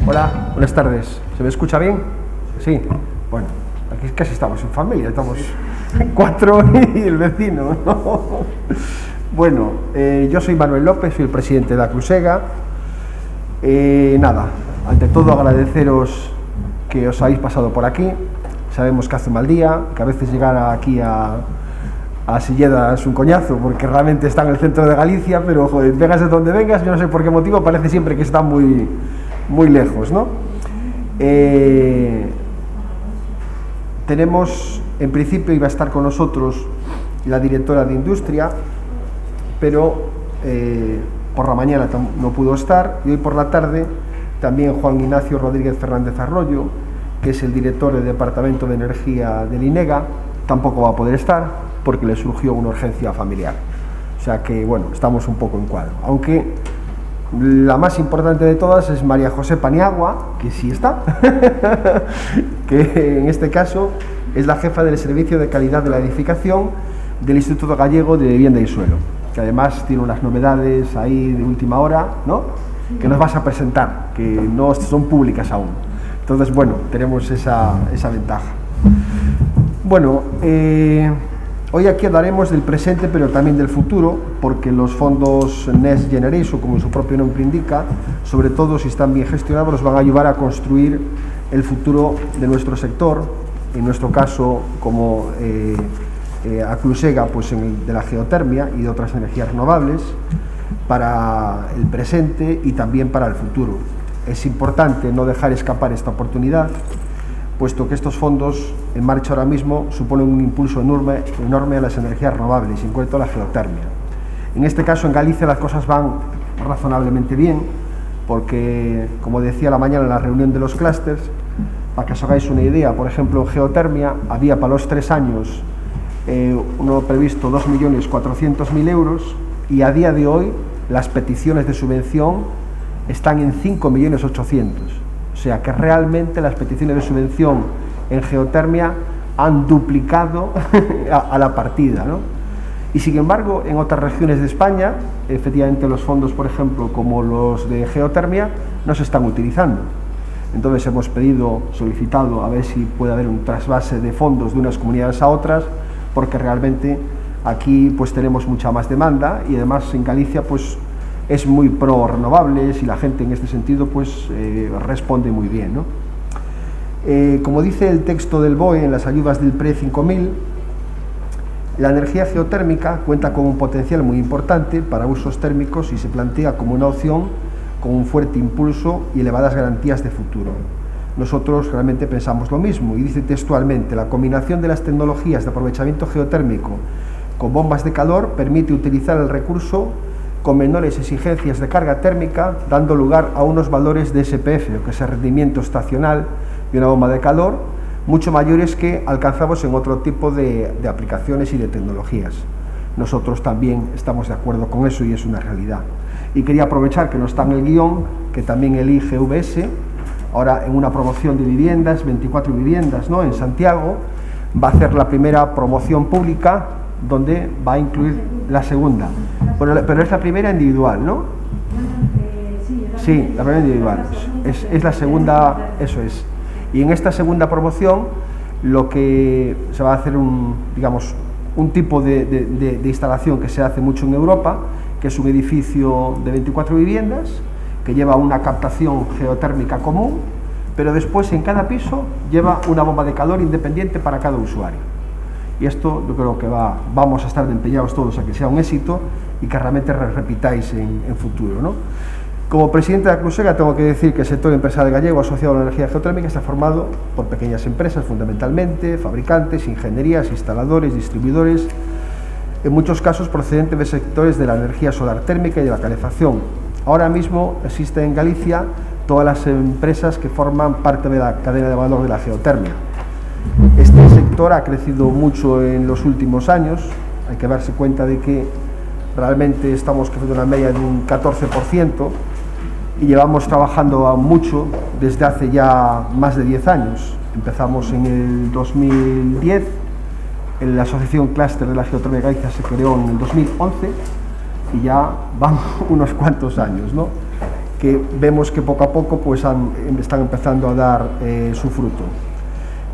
Hola, buenas tardes. ¿Se me escucha bien? Sí. Bueno, aquí casi estamos en familia, estamos 4 y el vecino, ¿no? Bueno, yo soy Manuel López, soy el presidente de Aclusega. Nada, ante todo agradeceros que os habéis pasado por aquí. Sabemos que hace mal día, que a veces llegar aquí a Silleda es un coñazo, porque realmente está en el centro de Galicia, pero joder, vengas de donde vengas, yo no sé por qué motivo, parece siempre que está muy lejos, ¿no? Tenemos, en principio iba a estar con nosotros la directora de Industria, pero por la mañana no pudo estar, y hoy por la tarde también Juan Ignacio Rodríguez Fernández Arroyo, que es el director del Departamento de Energía del INEGA, tampoco va a poder estar porque le surgió una urgencia familiar. O sea que, bueno, estamos un poco en cuadro. Aunque la más importante de todas es María José Paniagua, que sí está, que en este caso es la jefa del Servicio de Calidad de la Edificación del Instituto Gallego de Vivienda y Suelo, que además tiene unas novedades ahí de última hora, ¿no?, que nos vas a presentar, que no son públicas aún. Entonces, bueno, tenemos esa ventaja. Bueno, hoy aquí hablaremos del presente, pero también del futuro, porque los fondos Next Generation, como su propio nombre indica, sobre todo si están bien gestionados, nos van a ayudar a construir el futuro de nuestro sector, en nuestro caso, como Aclusega, pues de la geotermia y de otras energías renovables, para el presente y también para el futuro. Es importante no dejar escapar esta oportunidad, puesto que estos fondos en marcha ahora mismo suponen un impulso enorme a las energías renovables, en concreto a la geotermia. En este caso, en Galicia las cosas van razonablemente bien, porque, como decía la mañana en la reunión de los clústeres, para que os hagáis una idea, por ejemplo, en geotermia había para los 3 años uno previsto 2.400.000 euros, y a día de hoy las peticiones de subvención están en 5.800.000. O sea que realmente las peticiones de subvención en geotermia han duplicado a la partida, ¿no? Y sin embargo, en otras regiones de España, efectivamente los fondos, por ejemplo, como los de geotermia, no se están utilizando. Entonces hemos solicitado a ver si puede haber un trasvase de fondos de unas comunidades a otras, porque realmente aquí pues tenemos mucha más demanda, y además en Galicia pues es muy pro renovables, y la gente en este sentido pues responde muy bien, ¿no? Como dice el texto del BOE en las ayudas del PRE 5000, la energía geotérmica cuenta con un potencial muy importante para usos térmicos y se plantea como una opción con un fuerte impulso y elevadas garantías de futuro. Nosotros realmente pensamos lo mismo, y dice textualmente: la combinación de las tecnologías de aprovechamiento geotérmico con bombas de calor permite utilizar el recurso con menores exigencias de carga térmica, dando lugar a unos valores de SPF, que es el rendimiento estacional de una bomba de calor, mucho mayores que alcanzamos en otro tipo de aplicaciones y de tecnologías. Nosotros también estamos de acuerdo con eso, y es una realidad. Y quería aprovechar que no está en el guión, que también el IGVS, ahora en una promoción de viviendas, 24 viviendas, ¿no?, en Santiago, va a hacer la primera promoción pública, donde va a incluir la segunda. Bueno, pero es la primera individual, ¿no? Sí, la primera individual. Es la segunda, eso es. Y en esta segunda promoción lo que se va a hacer un tipo de instalación que se hace mucho en Europa, que es un edificio de 24 viviendas que lleva una captación geotérmica común, pero después en cada piso lleva una bomba de calor independiente para cada usuario. Y esto yo creo que vamos a estar empeñados todos a que sea un éxito y que realmente repitáis en futuro, ¿no? Como presidente de Aclusega tengo que decir que el sector empresarial gallego asociado a la energía geotérmica está formado por pequeñas empresas, fundamentalmente fabricantes, ingenierías, instaladores, distribuidores, en muchos casos procedentes de sectores de la energía solar térmica y de la calefacción. Ahora mismo existen en Galicia todas las empresas que forman parte de la cadena de valor de la geotermia. Este sector ha crecido mucho en los últimos años, hay que darse cuenta de que realmente estamos creciendo una media de un 14%, y llevamos trabajando mucho desde hace ya más de 10 años. Empezamos en el 2010, en la Asociación Clúster de la Geotermia de Galicia se creó en el 2011, y ya van unos cuantos años, ¿no? que vemos que poco a poco pues están empezando a dar su fruto.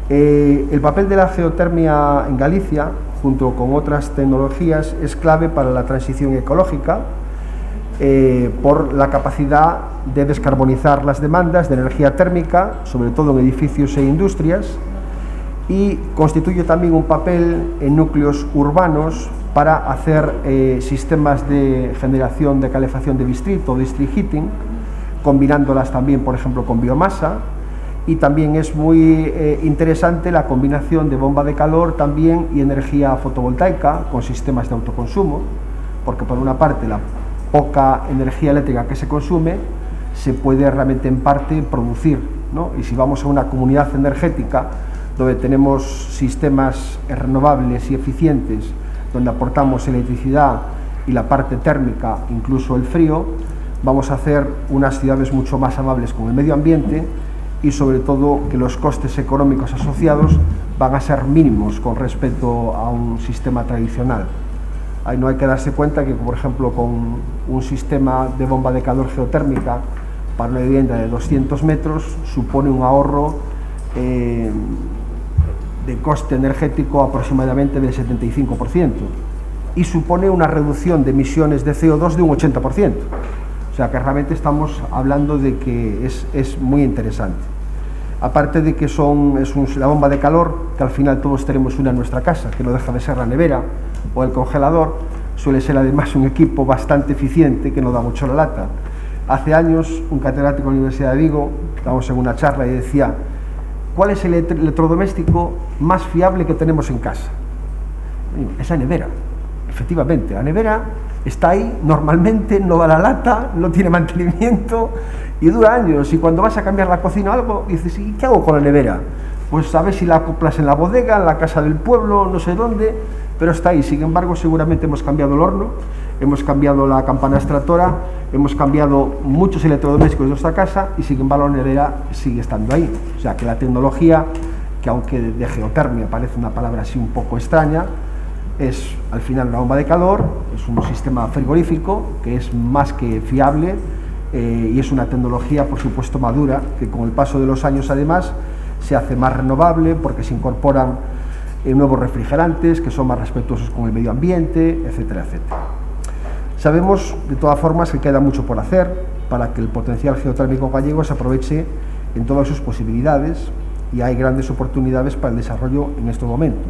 El papel de la geotermia en Galicia, junto con otras tecnologías, es clave para la transición ecológica, por la capacidad de descarbonizar las demandas de energía térmica, sobre todo en edificios e industrias, y constituye también un papel en núcleos urbanos para hacer sistemas de generación de calefacción de distrito, district heating, combinándolas también, por ejemplo, con biomasa. Y también es muy interesante la combinación de bomba de calor también y energía fotovoltaica con sistemas de autoconsumo, porque por una parte la poca energía eléctrica que se consume se puede realmente en parte producir, ¿no? Y si vamos a una comunidad energética donde tenemos sistemas renovables y eficientes, donde aportamos electricidad y la parte térmica, incluso el frío, vamos a hacer unas ciudades mucho más amables con el medio ambiente, y sobre todo que los costes económicos asociados van a ser mínimos con respecto a un sistema tradicional. Ahí no hay que darse cuenta que, por ejemplo, con un sistema de bomba de calor geotérmica para una vivienda de 200 metros supone un ahorro de coste energético aproximadamente del 75% y supone una reducción de emisiones de CO2 de un 80%. O sea que realmente estamos hablando de que es muy interesante. Aparte de que es la bomba de calor, que al final todos tenemos una en nuestra casa, que no deja de ser la nevera o el congelador, suele ser además un equipo bastante eficiente que no da mucho la lata. Hace años un catedrático de la Universidad de Vigo, estábamos en una charla y decía: ¿cuál es el electrodoméstico más fiable que tenemos en casa? Es la nevera. Efectivamente, la nevera está ahí, normalmente no da la lata, no tiene mantenimiento y dura años. Y cuando vas a cambiar la cocina o algo, dices: ¿y qué hago con la nevera? Pues a ver si la acoplas en la bodega, en la casa del pueblo, no sé dónde, pero está ahí. Sin embargo, seguramente hemos cambiado el horno, hemos cambiado la campana extractora, hemos cambiado muchos electrodomésticos de nuestra casa y sin embargo la nevera sigue estando ahí. O sea que la tecnología, que aunque de geotermia parece una palabra así un poco extraña, es al final una bomba de calor, es un sistema frigorífico que es más que fiable y es una tecnología, por supuesto, madura, que con el paso de los años además se hace más renovable porque se incorporan nuevos refrigerantes que son más respetuosos con el medio ambiente, etcétera, etcétera. Sabemos de todas formas que queda mucho por hacer para que el potencial geotérmico gallego se aproveche en todas sus posibilidades y hay grandes oportunidades para el desarrollo en este momento.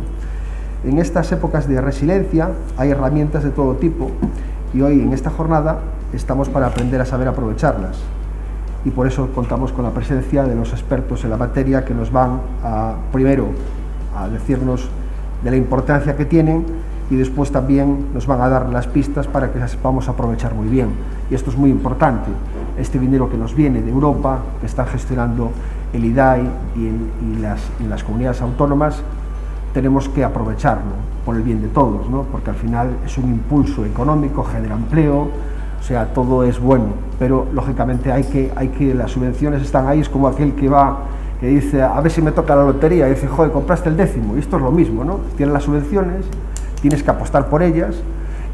En estas épocas de resiliencia hay herramientas de todo tipo y hoy en esta jornada estamos para aprender a saber aprovecharlas y por eso contamos con la presencia de los expertos en la materia que nos van primero a decirnos de la importancia que tienen y después también nos van a dar las pistas para que las sepamos aprovechar muy bien. Y esto es muy importante, este dinero que nos viene de Europa, que está gestionando el IDAI y las comunidades autónomas, tenemos que aprovecharlo por el bien de todos, ¿no? Porque al final es un impulso económico, genera empleo, o sea, todo es bueno, pero lógicamente las subvenciones están ahí, es como aquel que va, que dice, a ver si me toca la lotería, y dice, joder, compraste el 10º, y esto es lo mismo, ¿no? Tienes las subvenciones, tienes que apostar por ellas,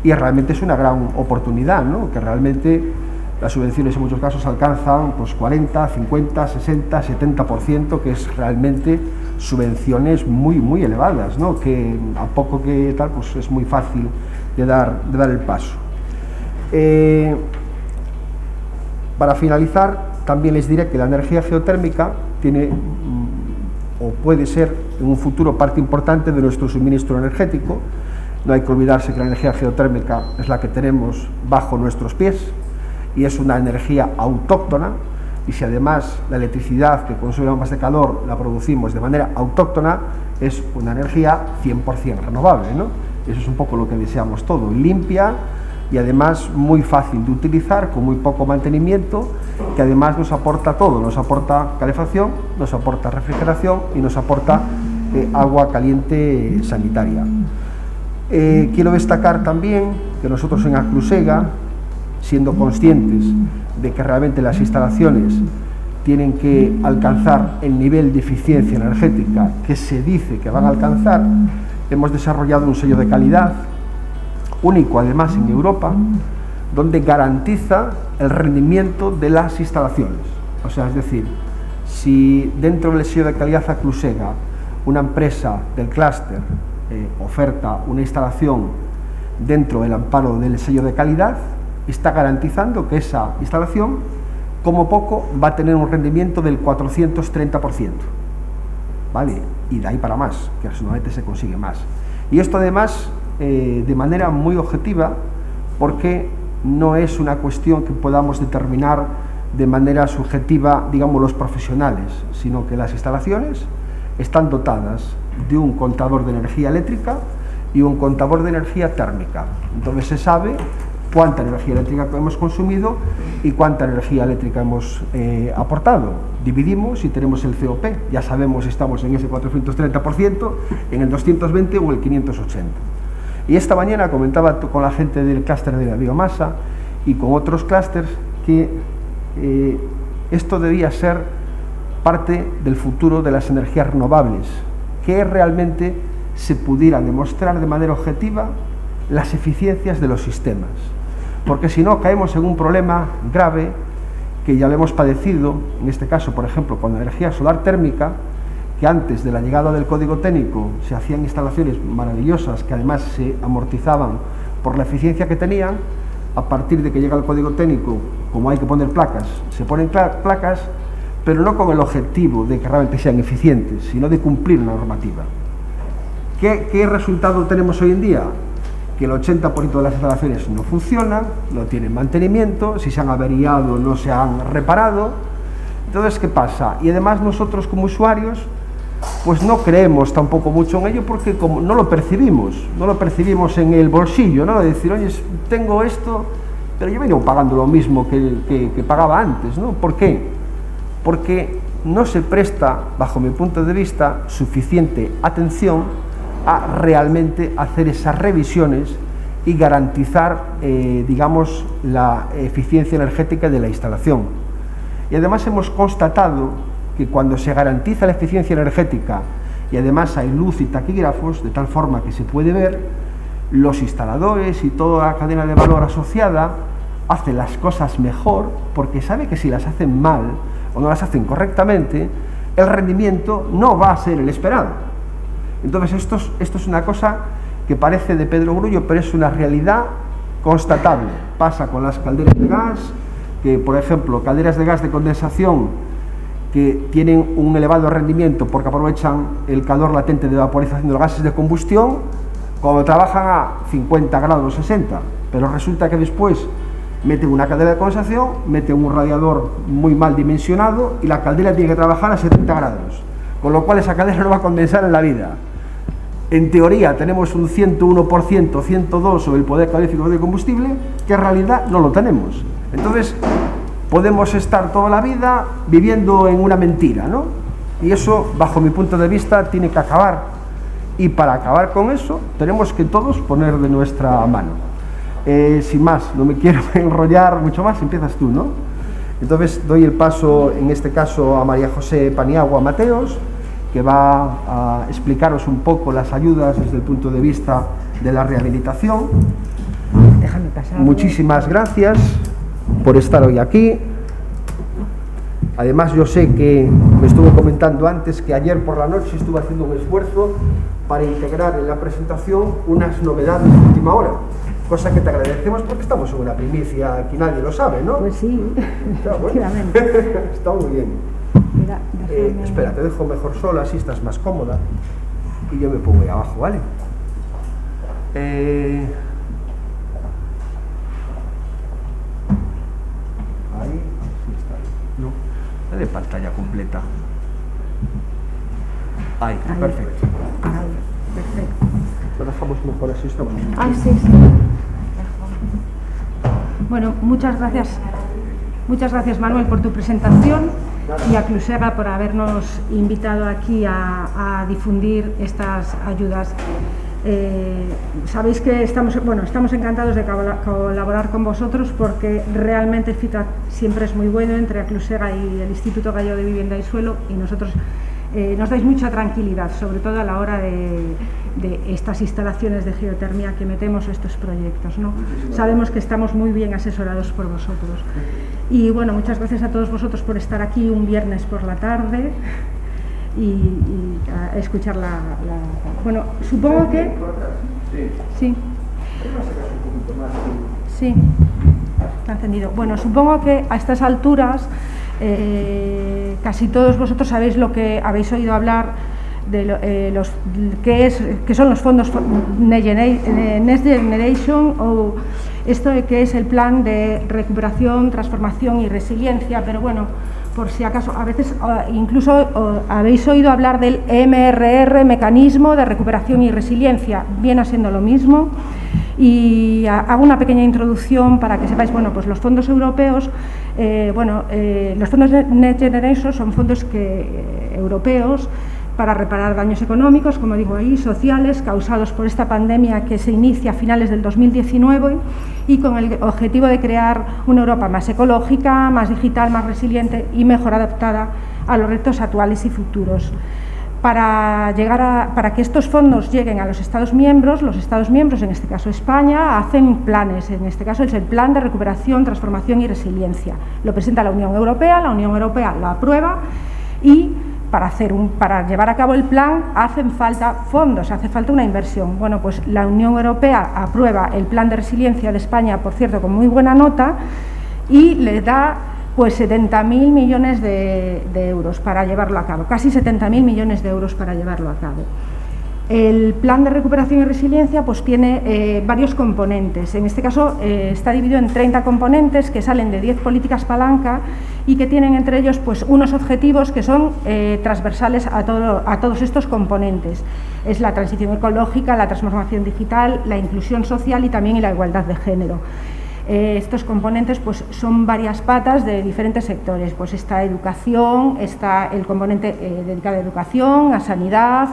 y realmente es una gran oportunidad, ¿no? Que realmente las subvenciones en muchos casos alcanzan pues 40, 50, 60, 70%, que es realmente subvenciones muy elevadas, ¿no? Que a poco que tal, pues es muy fácil de dar el paso. Para finalizar, también les diré que la energía geotérmica tiene o puede ser en un futuro parte importante de nuestro suministro energético. No hay que olvidarse que la energía geotérmica es la que tenemos bajo nuestros pies y es una energía autóctona, y si además la electricidad que consume más de calor la producimos de manera autóctona, es una energía 100% renovable, ¿no? Eso es un poco lo que deseamos todo, limpia y además muy fácil de utilizar, con muy poco mantenimiento, que además nos aporta todo, nos aporta calefacción, nos aporta refrigeración y nos aporta agua caliente sanitaria. Quiero destacar también que nosotros en Aclusega, siendo conscientes de que realmente las instalaciones tienen que alcanzar el nivel de eficiencia energética que se dice que van a alcanzar, hemos desarrollado un sello de calidad único además en Europa, donde garantiza el rendimiento de las instalaciones. O sea, es decir, si dentro del sello de calidad Aclusega una empresa del clúster oferta una instalación dentro del amparo del sello de calidad, está garantizando que esa instalación, como poco, va a tener un rendimiento del 430%, ¿vale? Y de ahí para más, que normalmente se consigue más. Y esto además de manera muy objetiva, porque no es una cuestión que podamos determinar de manera subjetiva, digamos, los profesionales, sino que las instalaciones están dotadas de un contador de energía eléctrica y un contador de energía térmica. Entonces se sabe cuánta energía eléctrica hemos consumido y cuánta energía eléctrica hemos aportado. Dividimos y tenemos el COP, ya sabemos si estamos en ese 430%, en el 220 o el 580. Y esta mañana comentaba con la gente del clúster de la biomasa y con otros clústeres que esto debía ser parte del futuro de las energías renovables, que realmente se pudiera demostrar de manera objetiva las eficiencias de los sistemas, porque si no caemos en un problema grave que ya lo hemos padecido, en este caso, por ejemplo, con la energía solar térmica, que antes de la llegada del código técnico se hacían instalaciones maravillosas que además se amortizaban por la eficiencia que tenían. A partir de que llega el código técnico, como hay que poner placas, se ponen placas, pero no con el objetivo de que realmente sean eficientes, sino de cumplir una normativa. ¿Qué resultado tenemos hoy en día? Que el 80% de las instalaciones no funcionan, no tienen mantenimiento, si se han averiado no se han reparado. Entonces, ¿qué pasa? Y además nosotros como usuarios pues no creemos tampoco mucho en ello, porque como no lo percibimos en el bolsillo, ¿no? De decir, oye, tengo esto, pero yo vengo pagando lo mismo que pagaba antes, ¿no? ¿Por qué? Porque no se presta, bajo mi punto de vista, suficiente atención a realmente hacer esas revisiones y garantizar, digamos, la eficiencia energética de la instalación. Y además hemos constatado que cuando se garantiza la eficiencia energética y además hay luz y taquígrafos, de tal forma que se puede ver, los instaladores y toda la cadena de valor asociada hacen las cosas mejor, porque sabe que si las hacen mal o no las hacen correctamente, el rendimiento no va a ser el esperado. Entonces esto es una cosa que parece de Pedro Grullo, pero es una realidad constatable. Pasa con las calderas de gas, que por ejemplo calderas de gas de condensación que tienen un elevado rendimiento porque aprovechan el calor latente de vaporización de los gases de combustión, cuando trabajan a 50 grados 60, pero resulta que después meten una caldera de condensación, meten un radiador muy mal dimensionado y la caldera tiene que trabajar a 70 grados, con lo cual esa caldera no va a condensar en la vida. En teoría tenemos un 101%, 102% sobre el poder calorífico del combustible, que en realidad no lo tenemos. Entonces podemos estar toda la vida viviendo en una mentira, ¿no? Y eso, bajo mi punto de vista, tiene que acabar. Y para acabar con eso, tenemos que todos poner de nuestra mano. Sin más, no me quiero enrollar mucho más, empiezas tú, ¿no? Entonces doy el paso, en este caso, a María José Paniagua Mateos, que va a explicaros un poco las ayudas desde el punto de vista de la rehabilitación. Déjame pasar. Muchísimas gracias por estar hoy aquí. Además, yo sé que me estuvo comentando antes que ayer por la noche estuve haciendo un esfuerzo para integrar en la presentación unas novedades de última hora, cosa que te agradecemos porque estamos en una primicia, aquí nadie lo sabe, ¿no? Pues sí, efectivamente. Está muy bien. Mira, espera, te dejo mejor sola, así estás más cómoda y yo me pongo ahí abajo, ¿vale? Ahí, sí está. No, dale pantalla completa. Ahí, perfecto. Ahí, perfecto. Lo dejamos mejor así, estamos. Ay, sí, sí. Bueno, muchas gracias Manuel por tu presentación y a Clusega por habernos invitado aquí a difundir estas ayudas. Sabéis que estamos encantados de colaborar con vosotros porque realmente el feedback siempre es muy bueno entre Clusega y el Instituto Gallego de Vivienda y Suelo, y nosotros nos dais mucha tranquilidad, sobre todo a la hora de estas instalaciones de geotermia que metemos estos proyectos, ¿no? Sabemos que estamos muy bien asesorados por vosotros. Y bueno, muchas gracias a todos vosotros por estar aquí un viernes por la tarde y a escuchar Bueno, supongo que... Sí. Sí, está encendido. Bueno, supongo que a estas alturas casi todos vosotros sabéis lo que habéis oído hablar de que son los fondos Next Generation, o esto de que es el plan de recuperación, transformación y resiliencia, pero bueno, por si acaso, a veces incluso habéis oído hablar del MRR, Mecanismo de Recuperación y Resiliencia, viene siendo lo mismo. Y hago una pequeña introducción para que sepáis, bueno, pues los fondos europeos, los fondos Next Generation son fondos europeos para reparar daños económicos, como digo ahí, sociales, causados por esta pandemia que se inicia a finales del 2019 y con el objetivo de crear una Europa más ecológica, más digital, más resiliente y mejor adaptada a los retos actuales y futuros. Para que estos fondos lleguen a los Estados miembros, en este caso España, hacen planes, en este caso es el Plan de Recuperación, Transformación y Resiliencia. Lo presenta la Unión Europea lo aprueba y para llevar a cabo el plan hacen falta fondos, hace falta una inversión. Bueno, pues la Unión Europea aprueba el Plan de Resiliencia de España, por cierto, con muy buena nota, y le da pues 70.000 millones de euros para llevarlo a cabo, casi 70.000 millones de euros para llevarlo a cabo. El plan de recuperación y resiliencia pues tiene varios componentes. En este caso está dividido en 30 componentes que salen de 10 políticas palanca y que tienen entre ellos pues unos objetivos que son transversales a todos estos componentes. Es la transición ecológica, la transformación digital, la inclusión social y también la igualdad de género. Estos componentes pues son varias patas de diferentes sectores. Pues está educación, está el componente dedicado a educación, a sanidad,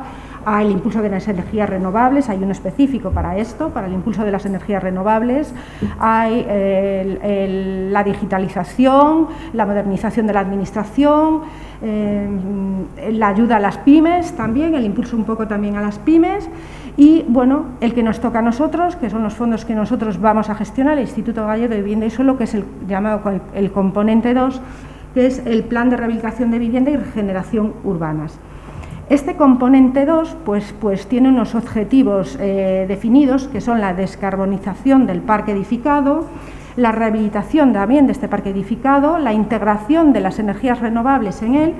al impulso de las energías renovables, hay uno específico para esto, para el impulso de las energías renovables, hay la digitalización, la modernización de la administración, la ayuda a las pymes también, el impulso un poco también a las pymes y, bueno, el que nos toca a nosotros, que son los fondos que nosotros vamos a gestionar, el Instituto Gallego de Vivienda y Suelo, que es el llamado el componente 2, que es el Plan de Rehabilitación de Vivienda y Regeneración Urbanas. Este componente 2 pues tiene unos objetivos definidos, que son la descarbonización del parque edificado, la rehabilitación también de este parque edificado, la integración de las energías renovables en él,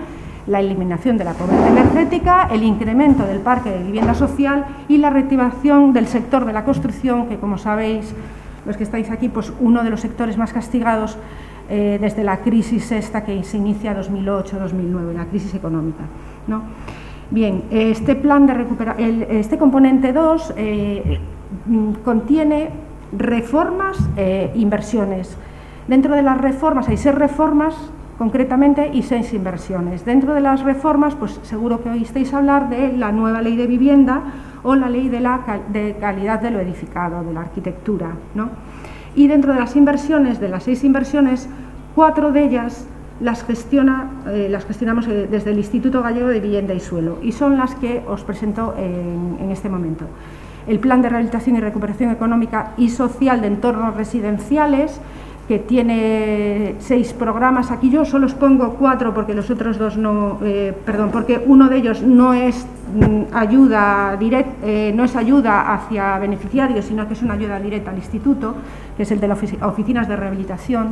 la eliminación de la pobreza energética, el incremento del parque de vivienda social y la reactivación del sector de la construcción, que, como sabéis, los que estáis aquí, pues uno de los sectores más castigados desde la crisis esta que se inicia 2008-2009, la crisis económica, ¿no? Bien, este plan de este componente 2 contiene reformas e inversiones. Dentro de las reformas hay 6 reformas concretamente y 6 inversiones. Dentro de las reformas, pues seguro que oísteis hablar de la nueva ley de vivienda o la ley de calidad de lo edificado, de la arquitectura, ¿no? Y dentro de las inversiones, de las 6 inversiones, 4 de ellas las gestionamos desde el Instituto Gallego de Vivienda y Suelo y son las que os presento en este momento. El Plan de Rehabilitación y Recuperación Económica y Social de Entornos Residenciales, que tiene 6 programas. Aquí yo solo os pongo 4 porque los otros 2 no, porque uno de ellos no es ayuda directa, no es ayuda hacia beneficiarios, sino que es una ayuda directa al instituto, que es el de las oficinas de rehabilitación.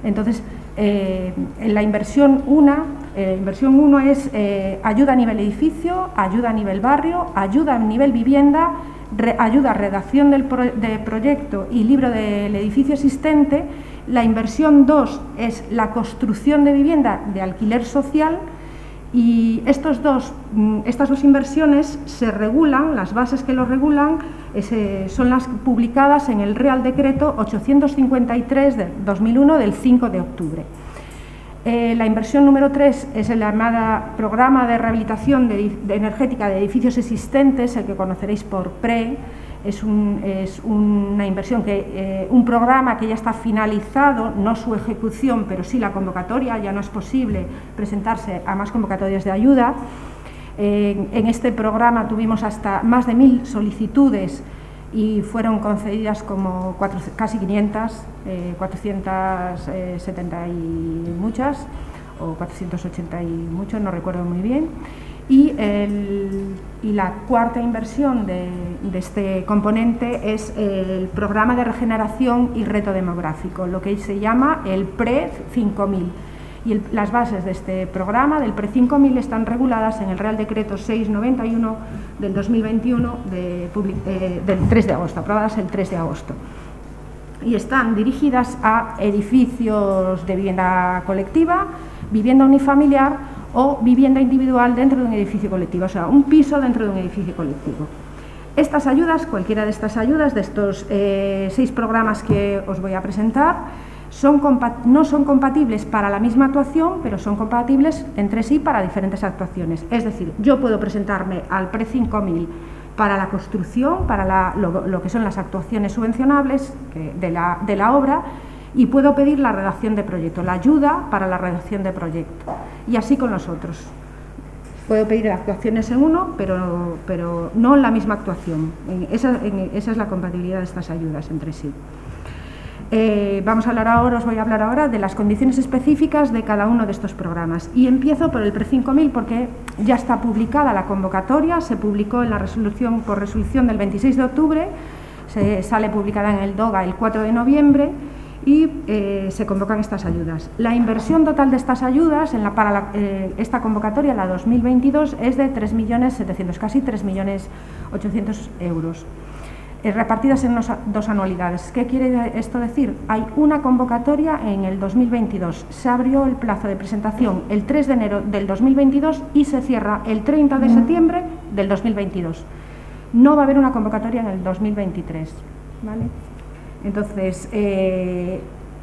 Entonces, en la inversión 1 es ayuda a nivel edificio, ayuda a nivel barrio, ayuda a nivel vivienda, ayuda a redacción de proyecto y libro del edificio existente. La inversión 2 es la construcción de vivienda de alquiler social y estas dos inversiones se regulan, las bases que lo regulan son las publicadas en el Real Decreto 853 de 2001 del 5 de octubre. La inversión número 3 es el llamado Programa de Rehabilitación Energética de Edificios Existentes, el que conoceréis por PRE. Es una inversión, un programa que ya está finalizado, no su ejecución, pero sí la convocatoria, ya no es posible presentarse a más convocatorias de ayuda. En este programa tuvimos hasta más de 1000 solicitudes y fueron concedidas como casi 500, 470 y muchas, o 480 y muchos, no recuerdo muy bien. Y la cuarta inversión de este componente es el programa de regeneración y reto demográfico, lo que se llama el PRE 5000. Y las bases de este programa, del PRE 5000, están reguladas en el Real Decreto 691 del 2021, del 3 de agosto, aprobadas el 3 de agosto. Y están dirigidas a edificios de vivienda colectiva, vivienda unifamiliar o vivienda individual dentro de un edificio colectivo, o sea, un piso dentro de un edificio colectivo. Estas ayudas, cualquiera de estas ayudas, de estos 6 programas que os voy a presentar, no son compatibles para la misma actuación, pero son compatibles entre sí para diferentes actuaciones. Es decir, yo puedo presentarme al PRE 5000 para la construcción, para lo que son las actuaciones subvencionables de la obra, y puedo pedir la redacción de proyecto, la ayuda para la redacción de proyecto, y así con los otros. Puedo pedir actuaciones en uno, pero no en la misma actuación. Esa es la compatibilidad de estas ayudas entre sí. Os voy a hablar ahora de las condiciones específicas de cada uno de estos programas. Y empiezo por el PRE 5000 porque ya está publicada la convocatoria, se publicó en la resolución por resolución del 26 de octubre, sale publicada en el DOGA el 4 de noviembre y se convocan estas ayudas. La inversión total de estas ayudas para esta convocatoria, la 2022, es de 3.700.000, casi 3.800.000 euros. Repartidas en 2 anualidades. ¿Qué quiere esto decir? Hay una convocatoria en el 2022. Se abrió el plazo de presentación el 3 de enero del 2022 y se cierra el 30 de septiembre del 2022. No va a haber una convocatoria en el 2023. ¿Vale? Entonces,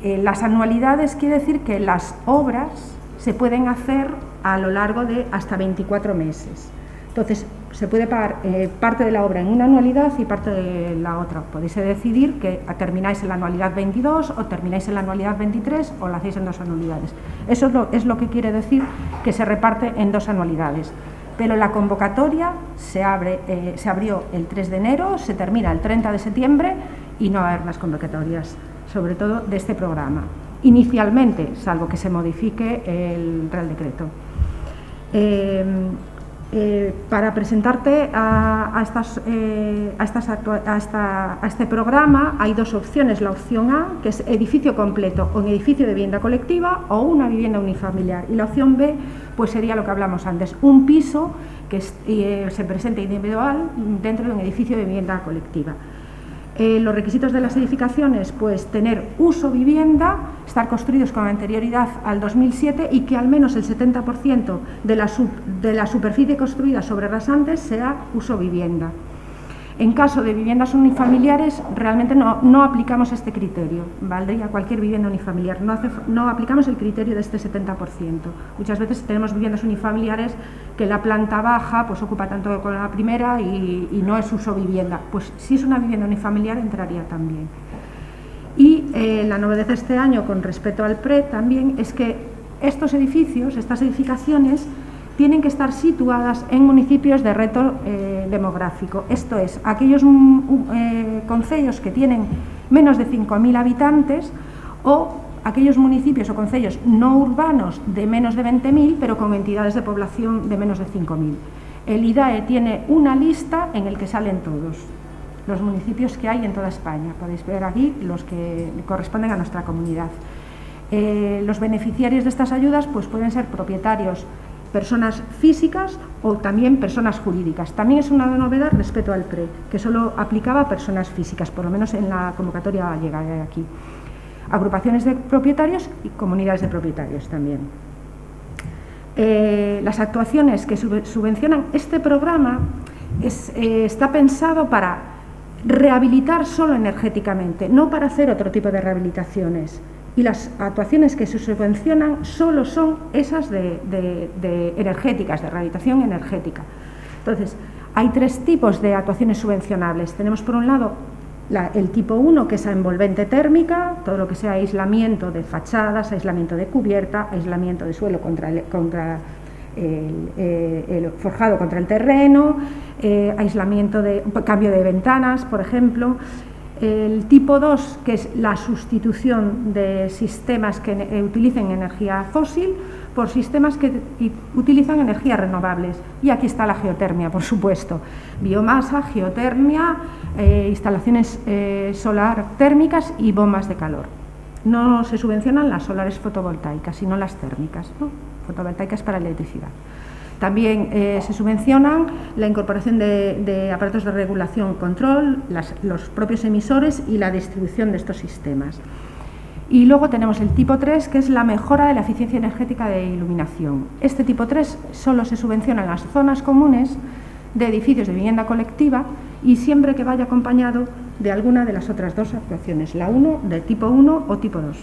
las anualidades quiere decir que las obras se pueden hacer a lo largo de hasta 24 meses. Entonces, se puede pagar parte de la obra en una anualidad y parte de la otra. Podéis decidir que termináis en la anualidad 22 o termináis en la anualidad 23 o la hacéis en 2 anualidades. Eso es lo que quiere decir que se reparte en 2 anualidades. Pero la convocatoria se abrió el 3 de enero, se termina el 30 de septiembre y no va a haber más convocatorias, sobre todo de este programa. Inicialmente, salvo que se modifique el Real Decreto. Para presentarte a este programa hay 2 opciones. La opción A, que es edificio completo o en edificio de vivienda colectiva, o una vivienda unifamiliar. Y la opción B, pues sería lo que hablamos antes, un piso que se presente individual dentro de un edificio de vivienda colectiva. Los requisitos de las edificaciones, pues tener uso vivienda, estar construidos con anterioridad al 2007 y que al menos el 70% de la superficie construida sobre rasantes sea uso vivienda. En caso de viviendas unifamiliares, realmente no aplicamos este criterio, valdría cualquier vivienda unifamiliar, no aplicamos el criterio de este 70%. Muchas veces tenemos viviendas unifamiliares que la planta baja pues ocupa tanto con la primera y no es uso vivienda. Pues si es una vivienda unifamiliar entraría también. Y la novedad de este año con respecto al PRE también es que estos edificios, estas edificaciones, tienen que estar situadas en municipios de reto demográfico. Esto es, aquellos concellos que tienen menos de 5.000 habitantes o aquellos municipios o concellos no urbanos de menos de 20.000, pero con entidades de población de menos de 5.000. El IDAE tiene una lista en el que salen todos los municipios que hay en toda España. Podéis ver aquí los que corresponden a nuestra comunidad. Los beneficiarios de estas ayudas pues pueden ser propietarios, personas físicas o también personas jurídicas. También es una novedad respecto al PRE, que solo aplicaba a personas físicas, por lo menos en la convocatoria gallega de aquí. Agrupaciones de propietarios y comunidades de propietarios también. Las actuaciones que subvencionan este programa está pensado para rehabilitar solo energéticamente, no para hacer otro tipo de rehabilitaciones. Y las actuaciones que se subvencionan solo son esas de energéticas, de rehabilitación energética. Entonces, hay 3 tipos de actuaciones subvencionables. Tenemos por un lado el tipo 1, que es la envolvente térmica, todo lo que sea aislamiento de fachadas, aislamiento de cubierta, aislamiento de suelo contra el forjado contra el terreno, aislamiento cambio de ventanas, por ejemplo. El tipo 2, que es la sustitución de sistemas que utilicen energía fósil por sistemas que utilizan energías renovables. Y aquí está la geotermia, por supuesto. Biomasa, geotermia, instalaciones solar térmicas y bombas de calor. No se subvencionan las solares fotovoltaicas, sino las térmicas, ¿no? Fotovoltaicas para electricidad. También se subvencionan la incorporación de aparatos de regulación, control, los propios emisores y la distribución de estos sistemas. Y luego tenemos el tipo 3, que es la mejora de la eficiencia energética de iluminación. Este tipo 3 solo se subvenciona en las zonas comunes de edificios de vivienda colectiva y siempre que vaya acompañado de alguna de las otras dos actuaciones, la 1 de tipo 1 o tipo 2.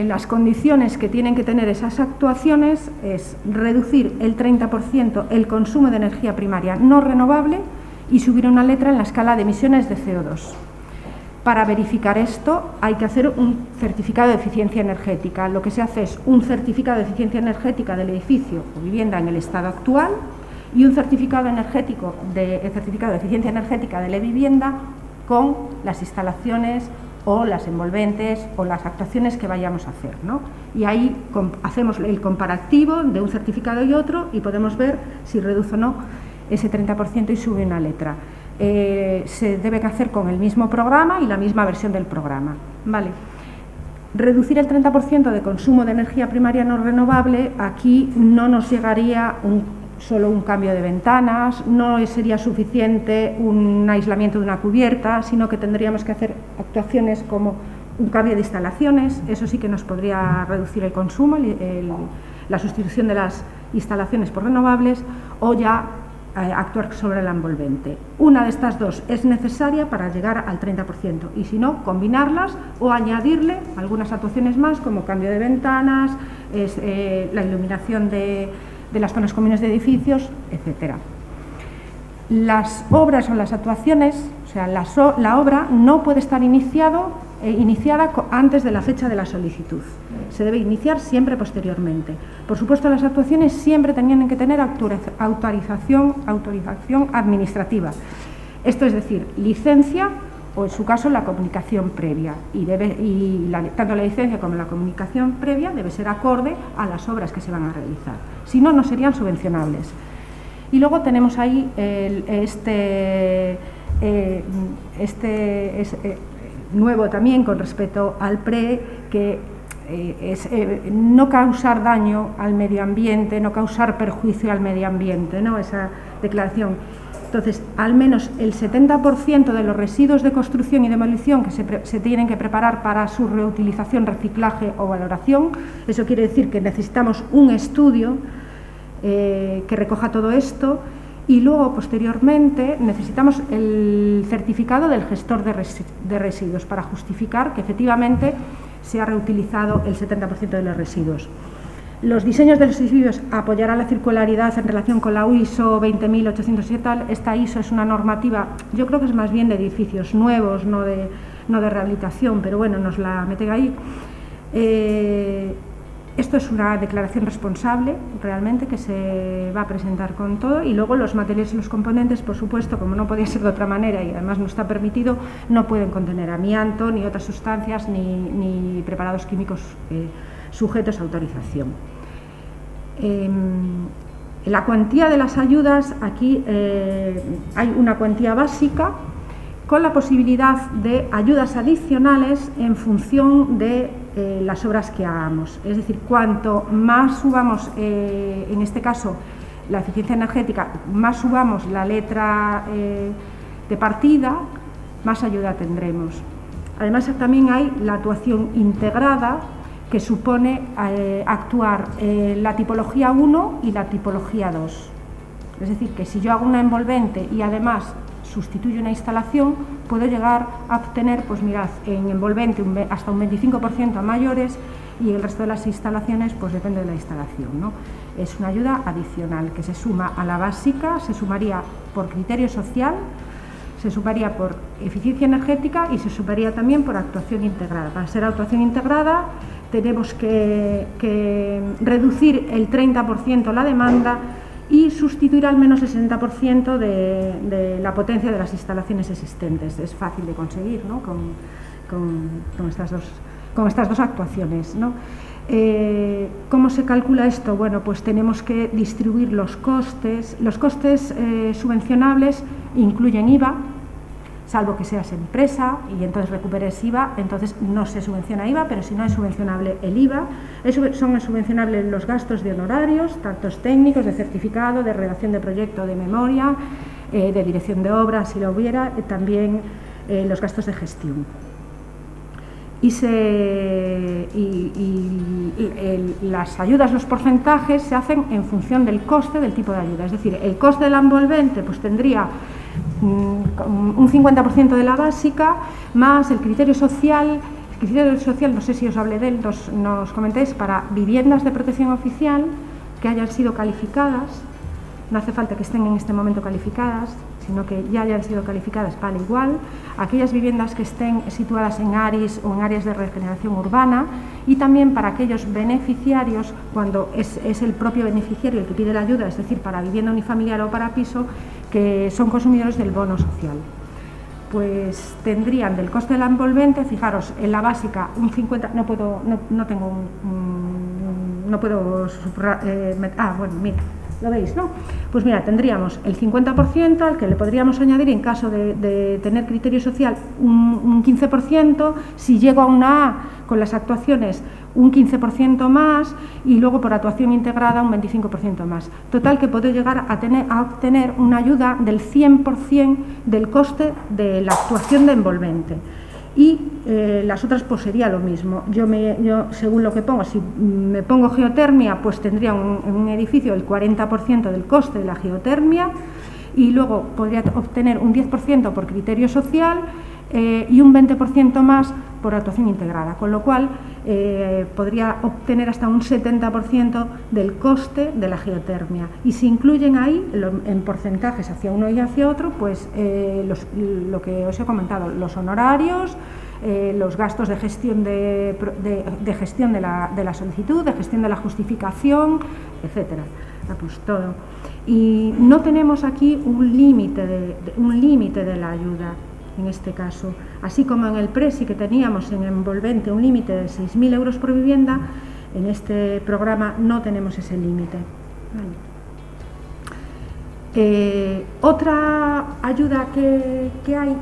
Las condiciones que tienen que tener esas actuaciones es reducir el 30% el consumo de energía primaria no renovable y subir una letra en la escala de emisiones de CO2. Para verificar esto hay que hacer un certificado de eficiencia energética. Lo que se hace es un certificado de eficiencia energética del edificio o vivienda en el estado actual y un certificado de eficiencia energética de la vivienda con las instalaciones o las envolventes o las actuaciones que vayamos a hacer, ¿no? Y ahí hacemos el comparativo de un certificado y otro y podemos ver si reduce o no ese 30% y sube una letra. Se debe hacer con el mismo programa y la misma versión del programa, ¿vale? Reducir el 30% de consumo de energía primaria no renovable, aquí no nos llegaría solo un cambio de ventanas, no sería suficiente un aislamiento de una cubierta, sino que tendríamos que hacer actuaciones como un cambio de instalaciones, eso sí que nos podría reducir el consumo, la sustitución de las instalaciones por renovables o ya actuar sobre la envolvente. Una de estas dos es necesaria para llegar al 30% y si no, combinarlas o añadirle algunas actuaciones más como cambio de ventanas, la iluminación de las zonas comunes de edificios, etcétera. Las obras o las actuaciones, o sea, la obra no puede estar iniciada antes de la fecha de la solicitud. Se debe iniciar siempre posteriormente. Por supuesto, las actuaciones siempre tenían que tener autorización administrativa. Esto es decir, licencia o, en su caso, la comunicación previa. Tanto la licencia como la comunicación previa debe ser acorde a las obras que se van a realizar. Si no, no serían subvencionables. Y luego tenemos ahí nuevo también con respecto al PRE, que es no causar daño al medio ambiente, no causar perjuicio al medio ambiente, ¿no? Esa declaración. Entonces, al menos el 70% de los residuos de construcción y demolición que se tienen que preparar para su reutilización, reciclaje o valoración, eso quiere decir que necesitamos un estudio que recoja todo esto y luego, posteriormente, necesitamos el certificado del gestor de residuos para justificar que efectivamente se ha reutilizado el 70% de los residuos. Los diseños de los edificios apoyarán la circularidad en relación con la ISO 20807. Esta ISO es una normativa, yo creo que es más bien de edificios nuevos, no de rehabilitación, pero bueno, nos la meten ahí. Esto es una declaración responsable, realmente, que se va a presentar con todo, y luego los materiales y los componentes, por supuesto, como no podía ser de otra manera y además no está permitido, no pueden contener amianto, ni otras sustancias, ni preparados químicos sujetos a autorización. La cuantía de las ayudas, aquí hay una cuantía básica con la posibilidad de ayudas adicionales en función de las obras que hagamos. Es decir, cuanto más subamos, en este caso, la eficiencia energética, más subamos la letra de partida, más ayuda tendremos. Además, también hay la actuación integrada, que supone actuar la tipología 1 y la tipología 2. Es decir, que si yo hago una envolvente y además sustituyo una instalación, puedo llegar a obtener, pues mirad, en envolvente hasta un 25% a mayores, y el resto de las instalaciones pues depende de la instalación, ¿no? Es una ayuda adicional que se suma a la básica, se sumaría por criterio social, se sumaría por eficiencia energética y se sumaría también por actuación integrada. Para ser actuación integrada tenemos que reducir el 30% la demanda y sustituir al menos el 60% de la potencia de las instalaciones existentes. Es fácil de conseguir, ¿no? con estas dos actuaciones, ¿no? ¿Cómo se calcula esto? Bueno, pues tenemos que distribuir los costes. Los costes subvencionables incluyen IVA, salvo que seas empresa y entonces recuperes IVA, entonces no se subvenciona IVA, pero si no es subvencionable el IVA. Son subvencionables los gastos de honorarios, tantos técnicos, de certificado, de redacción de proyecto, de memoria, de dirección de obras, si lo hubiera, también los gastos de gestión. Las ayudas, los porcentajes se hacen en función del coste del tipo de ayuda, es decir, el coste de la envolvente pues tendría un 50% de la básica más el criterio social. El criterio social, no sé si os hablé de él, nos comentéis, para viviendas de protección oficial que hayan sido calificadas, no hace falta que estén en este momento calificadas, sino que ya hayan sido calificadas, vale igual, aquellas viviendas que estén situadas en ARIs o en áreas de regeneración urbana, y también para aquellos beneficiarios, cuando es el propio beneficiario el que pide la ayuda, es decir, para vivienda unifamiliar o para piso, que son consumidores del bono social. Pues tendrían del coste de la envolvente, fijaros, en la básica un 50%, bueno, mira, ¿lo veis, no? Pues mira, tendríamos el 50% al que le podríamos añadir, en caso de tener criterio social, un 15%, si llego a una A con las actuaciones un 15% más y luego por actuación integrada un 25% más. Total, que puedo llegar a obtener una ayuda del 100% del coste de la actuación de envolvente. Y las otras pues sería lo mismo. Yo según lo que pongo, si me pongo geotermia, pues tendría en un edificio el 40% del coste de la geotermia, y luego podría obtener un 10% por criterio social y un 20% más por actuación integrada, con lo cual podría obtener hasta un 70% del coste de la geotermia. Y si incluyen ahí en porcentajes hacia uno y hacia otro, pues lo que os he comentado, los honorarios, los gastos de gestión de gestión de la solicitud, de gestión de la justificación, etcétera. Pues todo. Y no tenemos aquí un límite de la ayuda. En este caso, así como en el PRESI, que teníamos en envolvente un límite de 6.000 euros por vivienda, en este programa no tenemos ese límite. Vale. Otra ayuda que hay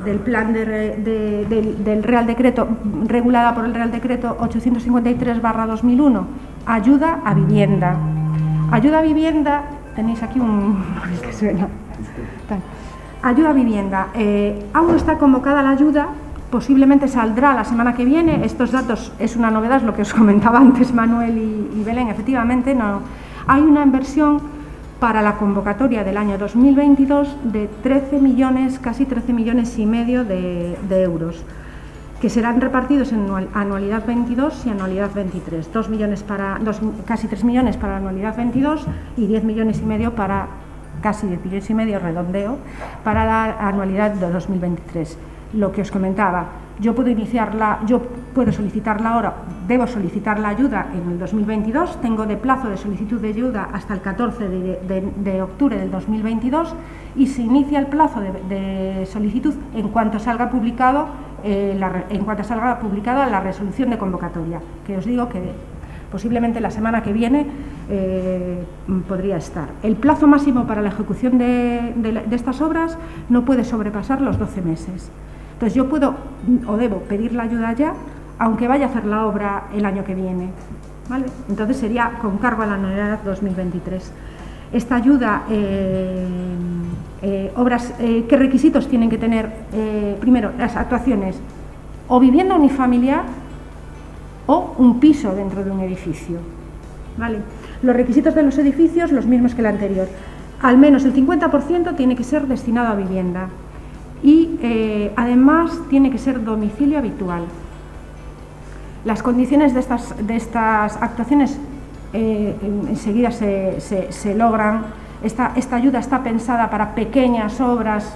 del plan del Real Decreto, regulada por el Real Decreto 853/2001, ayuda a vivienda. Ayuda a vivienda, tenéis aquí un... que suena. Ayuda a vivienda. Aún no está convocada la ayuda, posiblemente saldrá la semana que viene. Estos datos es una novedad, es lo que os comentaba antes Manuel y Belén. Efectivamente, no. Hay una inversión para la convocatoria del año 2022 de 13 millones, casi 13 millones y medio de euros, que serán repartidos en anualidad 22 y anualidad 23. Casi 3 millones para la anualidad 22 y 10 millones y medio para... casi 10 millones y medio, redondeo, para la anualidad de 2023. Lo que os comentaba, yo puedo solicitarla ahora, debo solicitar la ayuda en el 2022, tengo de plazo de solicitud de ayuda hasta el 14 de octubre del 2022, y se inicia el plazo de solicitud en cuanto salga publicada la resolución de convocatoria, que os digo que posiblemente la semana que viene podría estar. El plazo máximo para la ejecución de estas obras no puede sobrepasar los 12 meses. Entonces yo puedo o debo pedir la ayuda ya, aunque vaya a hacer la obra el año que viene, ¿vale? Entonces sería con cargo a la anualidad 2023. Esta ayuda, ¿qué requisitos tienen que tener? Primero, las actuaciones o vivienda unifamiliar o un piso dentro de un edificio, ¿vale? Los requisitos de los edificios, los mismos que el anterior. Al menos el 50% tiene que ser destinado a vivienda y además tiene que ser domicilio habitual. Las condiciones de estas actuaciones enseguida se logran. Esta ayuda está pensada para pequeñas obras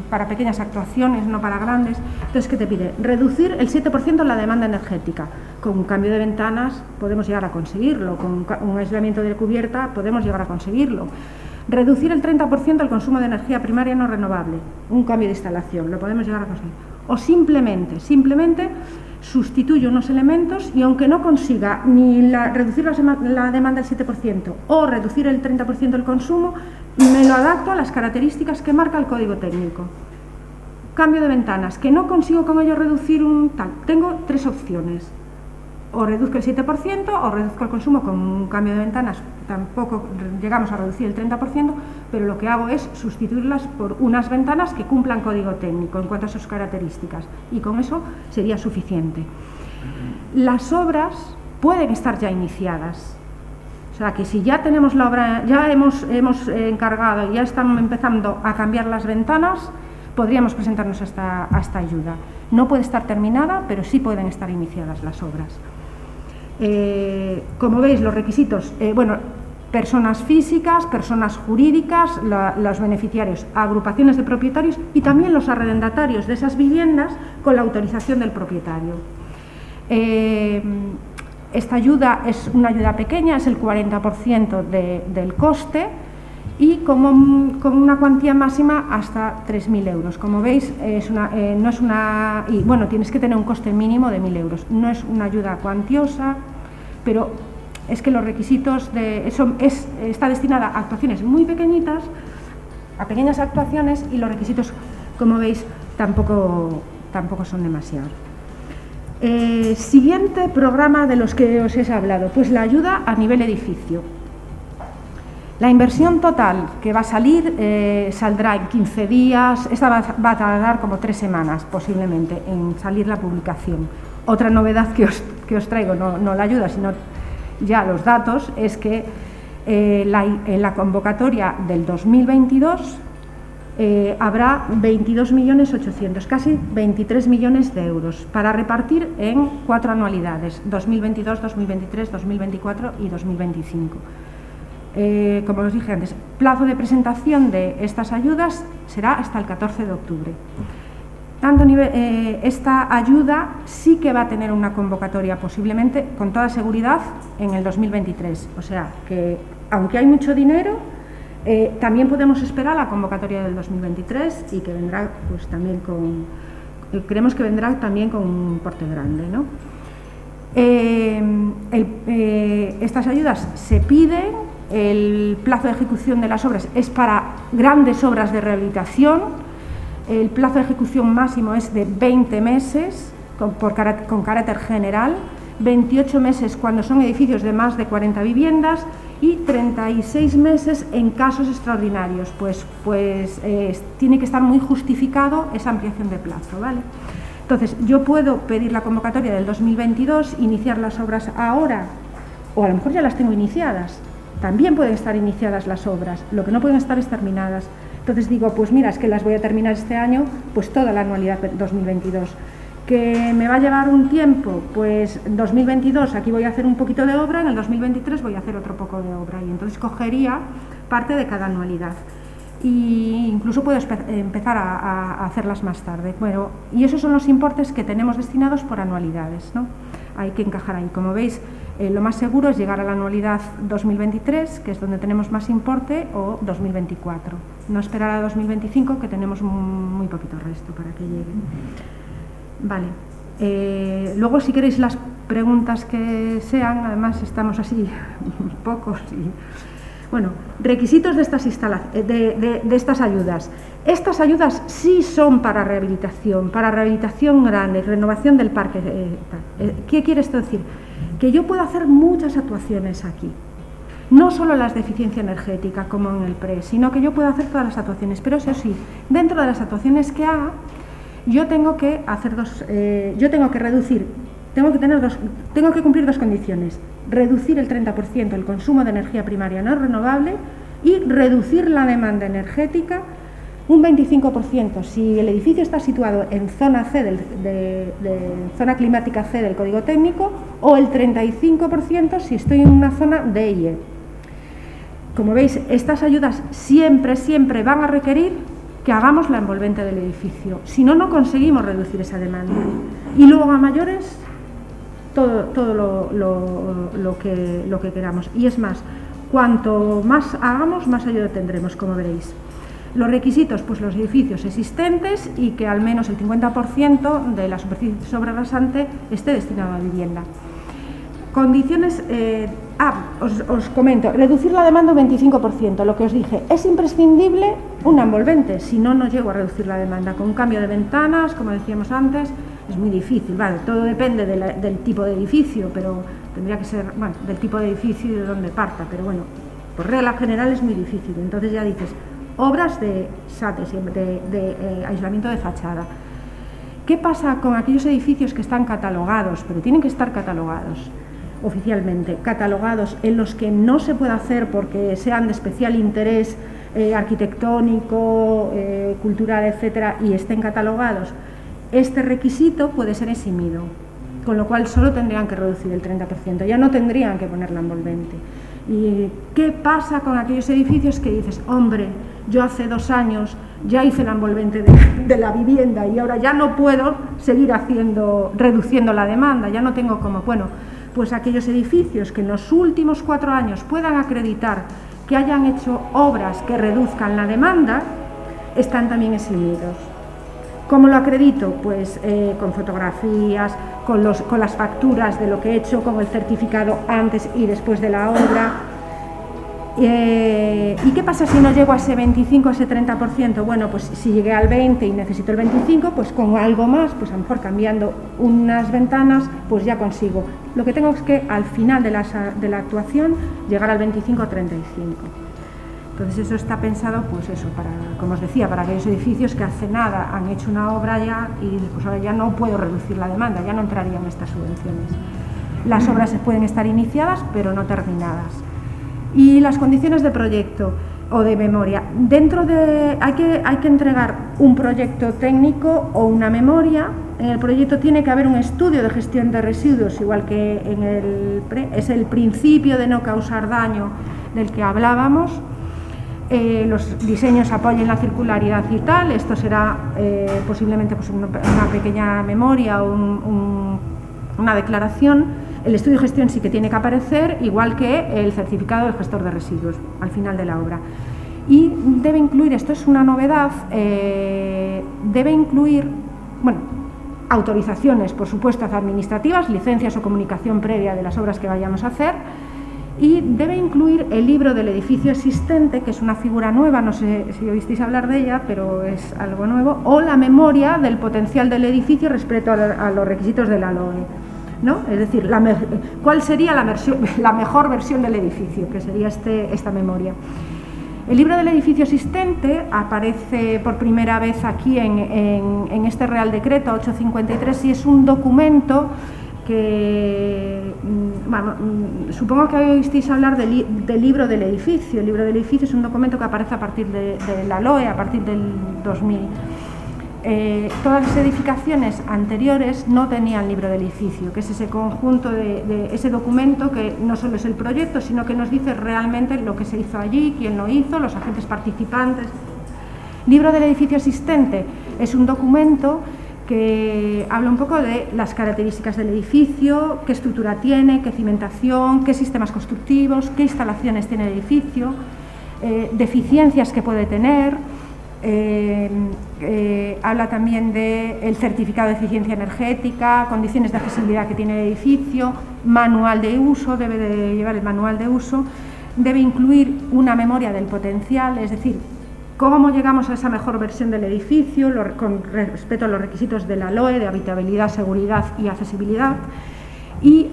para pequeñas actuaciones, no para grandes. Entonces, ¿qué te pide? Reducir el 7% la demanda energética. Con un cambio de ventanas podemos llegar a conseguirlo, con un aislamiento de cubierta podemos llegar a conseguirlo. Reducir el 30% el consumo de energía primaria no renovable, un cambio de instalación, lo podemos llegar a conseguir. O simplemente sustituyo unos elementos y aunque no consiga ni reducir la demanda del 7% o reducir el 30% del consumo, me lo adapto a las características que marca el código técnico. Cambio de ventanas, que no consigo con ello reducir un tal. Tengo tres opciones. O reduzco el 7% o reduzco el consumo con un cambio de ventanas, tampoco llegamos a reducir el 30%, pero lo que hago es sustituirlas por unas ventanas que cumplan código técnico en cuanto a sus características y con eso sería suficiente. Las obras pueden estar ya iniciadas, o sea que si ya tenemos la obra, ya hemos encargado y ya estamos empezando a cambiar las ventanas, podríamos presentarnos a esta ayuda. No puede estar terminada, pero sí pueden estar iniciadas las obras. Como veis, los requisitos, personas físicas, personas jurídicas, los beneficiarios, agrupaciones de propietarios y también los arrendatarios de esas viviendas con la autorización del propietario. Esta ayuda es una ayuda pequeña, es el 40% del coste y con una cuantía máxima hasta 3.000 euros. Como veis, tienes que tener un coste mínimo de 1.000 euros. No es una ayuda cuantiosa, pero es que los requisitos está destinada a actuaciones muy pequeñitas, a pequeñas actuaciones, y los requisitos, como veis, tampoco son demasiados. Siguiente programa de los que os he hablado, pues la ayuda a nivel edificio. La inversión total que va a salir saldrá en 15 días, esta va a tardar como 3 semanas posiblemente en salir la publicación. Otra novedad que os traigo, no la ayuda, sino ya los datos, es que en la convocatoria del 2022 habrá 22.800.000, casi 23 millones de euros para repartir en 4 anualidades, 2022, 2023, 2024 y 2025. Como os dije antes, plazo de presentación de estas ayudas será hasta el 14 de octubre. Esta ayuda sí que va a tener una convocatoria posiblemente, con toda seguridad, en el 2023. O sea que, aunque hay mucho dinero, también podemos esperar la convocatoria del 2023 y que vendrá pues también creemos que vendrá también con un porte grande, ¿no? Estas ayudas se piden. El plazo de ejecución de las obras es para grandes obras de rehabilitación. El plazo de ejecución máximo es de 20 meses con carácter general, 28 meses cuando son edificios de más de 40 viviendas y 36 meses en casos extraordinarios, pues tiene que estar muy justificado esa ampliación de plazo, ¿vale? Entonces, yo puedo pedir la convocatoria del 2022, iniciar las obras ahora, o a lo mejor ya las tengo iniciadas. También pueden estar iniciadas las obras, lo que no pueden estar es terminadas. Entonces digo, pues mira, es que las voy a terminar este año, pues toda la anualidad 2022. ¿Que me va a llevar un tiempo? Pues en 2022 aquí voy a hacer un poquito de obra, en el 2023 voy a hacer otro poco de obra y entonces cogería parte de cada anualidad. Y incluso puedo empezar a hacerlas más tarde. Bueno, y esos son los importes que tenemos destinados por anualidades, ¿no? Hay que encajar ahí. Como veis, lo más seguro es llegar a la anualidad 2023, que es donde tenemos más importe, o 2024. No esperar a 2025, que tenemos muy poquito resto para que llegue. Vale. Luego, si queréis las preguntas que sean, además estamos así pocos y... Bueno, requisitos de estas ayudas. Estas ayudas sí son para rehabilitación grande, renovación del parque. ¿Qué quiere esto decir? Que yo puedo hacer muchas actuaciones aquí. No solo las de eficiencia energética, como en el PRE, sino que yo puedo hacer todas las actuaciones. Pero eso sí, dentro de las actuaciones que haga, yo tengo que cumplir dos condiciones: reducir el 30% el consumo de energía primaria no renovable y reducir la demanda energética un 25% si el edificio está situado en zona C zona climática C del Código Técnico, o el 35% si estoy en una zona D y E. Como veis, estas ayudas siempre van a requerir que hagamos la envolvente del edificio. Si no, no conseguimos reducir esa demanda. Y luego a mayores, todo lo que queramos. Y es más, cuanto más hagamos, más ayuda tendremos, como veréis. Los requisitos, pues los edificios existentes y que al menos el 50% de la superficie sobre rasante esté destinado a vivienda. Condiciones, os comento, reducir la demanda un 25%, lo que os dije, es imprescindible una envolvente, si no, no llego a reducir la demanda. Con un cambio de ventanas, como decíamos antes, es muy difícil, vale, todo depende del tipo de edificio, pero tendría que ser, bueno, del tipo de edificio y de dónde parta, pero bueno, por regla general es muy difícil. Entonces ya dices, obras de SATES, de aislamiento de fachada. ¿Qué pasa con aquellos edificios que están catalogados, pero tienen que estar catalogados oficialmente, catalogados en los que no se puede hacer porque sean de especial interés arquitectónico, cultural, etcétera, y estén catalogados? Este requisito puede ser eximido, con lo cual solo tendrían que reducir el 30%, ya no tendrían que poner la envolvente. ¿Y qué pasa con aquellos edificios que dices, hombre, yo hace 2 años ya hice la envolvente de la vivienda y ahora ya no puedo seguir reduciendo la demanda, ya no tengo como, bueno, pues aquellos edificios que en los últimos 4 años puedan acreditar que hayan hecho obras que reduzcan la demanda, están también eximidos. ¿Cómo lo acredito? Pues con fotografías, con las facturas de lo que he hecho, con el certificado antes y después de la obra. ¿Y qué pasa si no llego a ese 25, a ese 30%? Bueno, pues si llegué al 20 y necesito el 25, pues con algo más, pues a lo mejor cambiando unas ventanas, pues ya consigo. Lo que tengo es que al final de la actuación llegar al 25 o 35. Entonces eso está pensado, pues eso, para, como os decía, para aquellos edificios que hace nada han hecho una obra ya y pues ahora ya no puedo reducir la demanda, ya no entrarían estas subvenciones. Las obras pueden estar iniciadas pero no terminadas. Y las condiciones de proyecto o de memoria. Hay que entregar un proyecto técnico o una memoria. En el proyecto tiene que haber un estudio de gestión de residuos, igual que es el principio de no causar daño del que hablábamos. Los diseños apoyen la circularidad y tal. Esto será posiblemente pues, una pequeña memoria o una declaración. El estudio de gestión sí que tiene que aparecer, igual que el certificado del gestor de residuos al final de la obra. Y debe incluir, esto es una novedad, debe incluir, bueno, autorizaciones, por supuesto, administrativas, licencias o comunicación previa de las obras que vayamos a hacer, y debe incluir el libro del edificio existente, que es una figura nueva, no sé si oísteis hablar de ella, pero es algo nuevo, o la memoria del potencial del edificio respecto a los requisitos de la LOE. ¿No? Es decir, ¿cuál sería la mejor versión del edificio? Que sería esta memoria. El libro del edificio existente aparece por primera vez aquí en este Real Decreto 853 y es un documento que, bueno, supongo que oísteis hablar del libro del edificio. El libro del edificio es un documento que aparece a partir de la LOE, a partir del 2000. Todas las edificaciones anteriores no tenían libro del edificio, que es ese conjunto de ese documento que no solo es el proyecto, sino que nos dice realmente lo que se hizo allí, quién lo hizo, los agentes participantes. Libro del edificio existente es un documento que habla un poco de las características del edificio, qué estructura tiene, qué cimentación, qué sistemas constructivos, qué instalaciones tiene el edificio, deficiencias que puede tener. Habla también del certificado de eficiencia energética, condiciones de accesibilidad que tiene el edificio, manual de uso, debe de llevar el manual de uso, debe incluir una memoria del potencial, es decir, cómo llegamos a esa mejor versión del edificio con respecto a los requisitos de la LOE, de habitabilidad, seguridad y accesibilidad. Y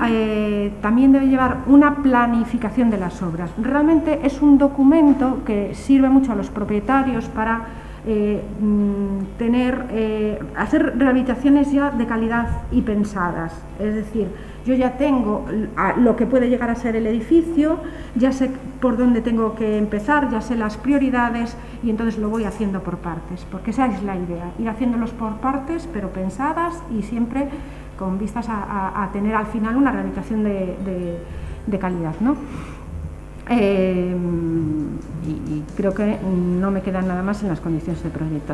también debe llevar una planificación de las obras. Realmente es un documento que sirve mucho a los propietarios para hacer rehabilitaciones ya de calidad y pensadas. Es decir, yo ya tengo lo que puede llegar a ser el edificio, ya sé por dónde tengo que empezar, ya sé las prioridades y entonces lo voy haciendo por partes, porque esa es la idea, ir haciéndolos por partes, pero pensadas y siempre con vistas a tener al final una rehabilitación de calidad, ¿no? y creo que no me quedan nada más en las condiciones de proyecto.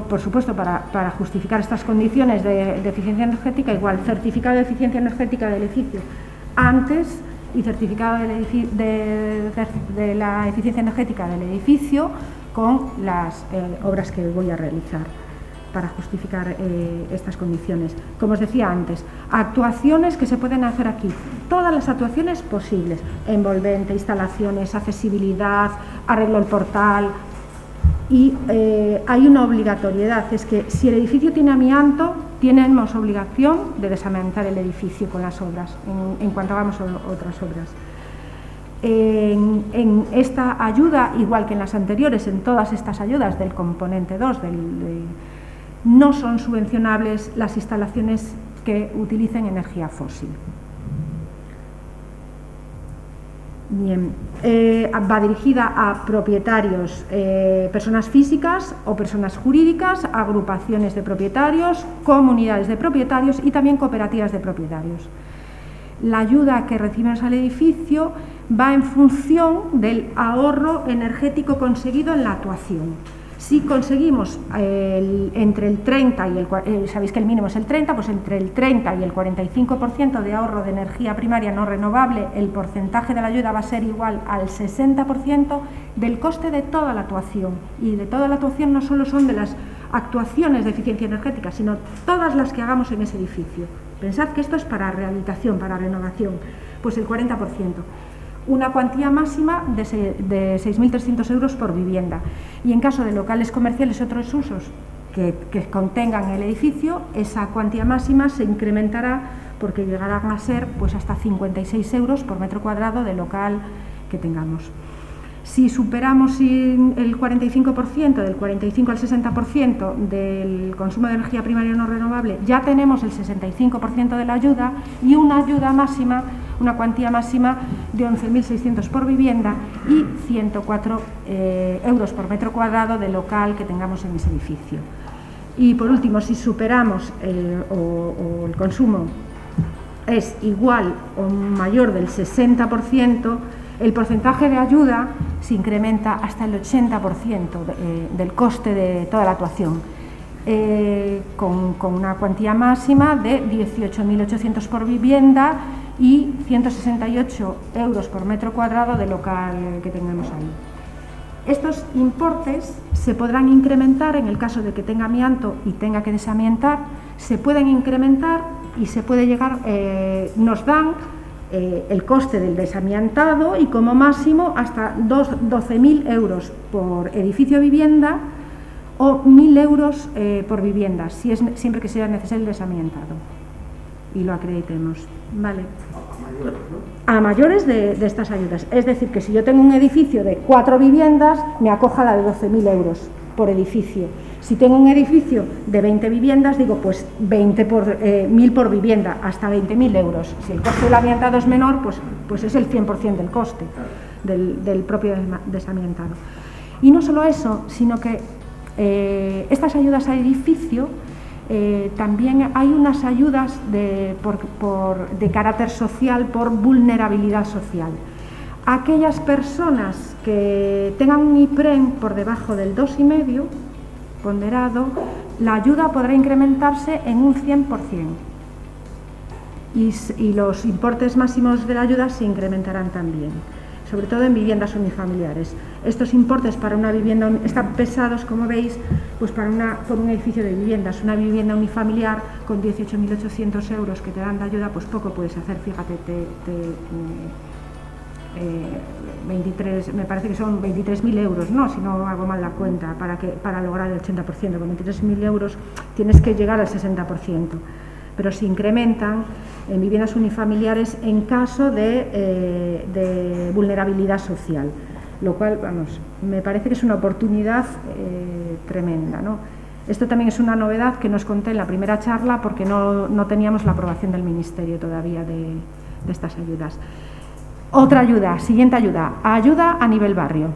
Por supuesto, para justificar estas condiciones de eficiencia energética, igual certificado de eficiencia energética del edificio antes y certificado de la eficiencia energética del edificio con las obras que voy a realizar para justificar estas condiciones. Como os decía antes, actuaciones que se pueden hacer aquí, todas las actuaciones posibles, envolvente, instalaciones, accesibilidad, arreglo el portal, y hay una obligatoriedad, es que si el edificio tiene amianto, tenemos obligación de desamiantar el edificio con las obras, en cuanto hagamos otras obras. En esta ayuda, igual que en las anteriores, en todas estas ayudas del componente 2, no son subvencionables las instalaciones que utilicen energía fósil. Bien, va dirigida a propietarios, personas físicas o personas jurídicas, agrupaciones de propietarios, comunidades de propietarios y también cooperativas de propietarios. La ayuda que recibimos al edificio va en función del ahorro energético conseguido en la actuación. Si conseguimos entre el 30 y el sabéis que el mínimo es el 30, pues entre el 30 y el 45% de ahorro de energía primaria no renovable, el porcentaje de la ayuda va a ser igual al 60% del coste de toda la actuación. Y de toda la actuación no solo son de las actuaciones de eficiencia energética, sino todas las que hagamos en ese edificio. Pensad que esto es para rehabilitación, para renovación, pues el 40%. Una cuantía máxima de 6.300 euros por vivienda. Y en caso de locales comerciales y otros usos que contengan el edificio, esa cuantía máxima se incrementará porque llegarán a ser pues hasta 56 euros por metro cuadrado de local que tengamos. Si superamos el 45%, del 45 al 60% del consumo de energía primaria no renovable, ya tenemos el 65% de la ayuda y una ayuda máxima, una cuantía máxima de 11.600 por vivienda y 104 euros por metro cuadrado de local que tengamos en ese edificio. Y por último, si superamos o el consumo es igual o mayor del 60%, el porcentaje de ayuda se incrementa hasta el 80% del coste de toda la actuación, con una cuantía máxima de 18.800 por vivienda y 168 euros por metro cuadrado de local que tengamos ahí. Estos importes se podrán incrementar en el caso de que tenga amianto y tenga que desamiantar, se pueden incrementar y se puede llegar, nos dan el coste del desamiantado y como máximo hasta 12.000 euros por edificio vivienda o 1.000 euros por vivienda, siempre que sea necesario el desamiantado y lo acreditemos. Vale. A mayores de estas ayudas, es decir, que si yo tengo un edificio de 4 viviendas, me acoja la de 12.000 euros por edificio. Si tengo un edificio de 20 viviendas, digo pues 1.000 por vivienda, hasta 20.000 euros. Si el coste del amiantado es menor, pues es el 100% del coste del propio desamiantado. Y no solo eso, sino que estas ayudas al edificio, también hay unas ayudas de carácter social por vulnerabilidad social. Aquellas personas que tengan un IPREM por debajo del 2,5 ponderado, la ayuda podrá incrementarse en un 100%. Y los importes máximos de la ayuda se incrementarán también, sobre todo en viviendas unifamiliares. Estos importes para una vivienda están pesados, como veis, pues por un edificio de viviendas. Una vivienda unifamiliar con 18.800 euros que te dan de ayuda, pues poco puedes hacer, fíjate, 23, me parece que son 23.000 euros, ¿no? Si no hago mal la cuenta, para lograr el 80%. Con 23.000 euros tienes que llegar al 60%. Pero se incrementan en viviendas unifamiliares en caso de vulnerabilidad social, lo cual, vamos, me parece que es una oportunidad tremenda, ¿no? Esto también es una novedad que nos conté en la primera charla porque no teníamos la aprobación del Ministerio todavía de estas ayudas. Otra ayuda, siguiente ayuda, ayuda a nivel barrio.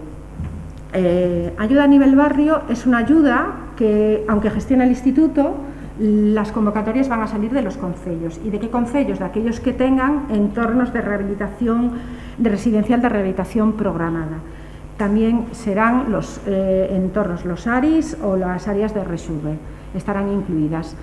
Ayuda a nivel barrio es una ayuda que, aunque gestiona el Instituto, las convocatorias van a salir de los concellos. ¿Y de qué concellos? De aquellos que tengan entornos de rehabilitación, de residencial de rehabilitación programada. también serán los entornos, los ARIs o las áreas de resurbe, estarán incluidas.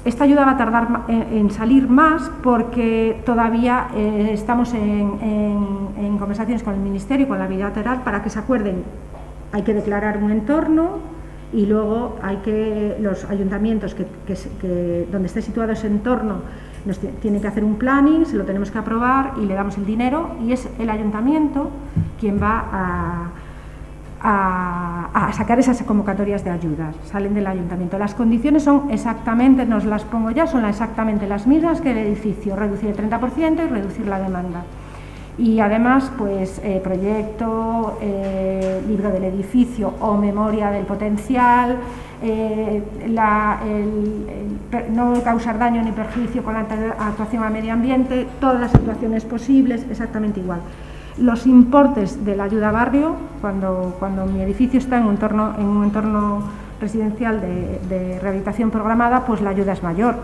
Esta ayuda va a tardar en salir más porque todavía estamos en conversaciones con el Ministerio y con la bilateral para que se acuerden. Hay que declarar un entorno y luego hay que los ayuntamientos donde esté situado ese entorno nos tienen que hacer un planning, se lo tenemos que aprobar y le damos el dinero, y es el ayuntamiento quien va a sacar esas convocatorias de ayudas, salen del ayuntamiento. Las condiciones son exactamente, nos las pongo ya, son exactamente las mismas que el edificio, reducir el 30% y reducir la demanda. Y además, pues, proyecto, libro del edificio o memoria del potencial, no causar daño ni perjuicio con la actuación al medio ambiente, todas las actuaciones posibles, exactamente igual. Los importes de la ayuda a barrio, cuando mi edificio está en un entorno residencial de rehabilitación programada, pues la ayuda es mayor,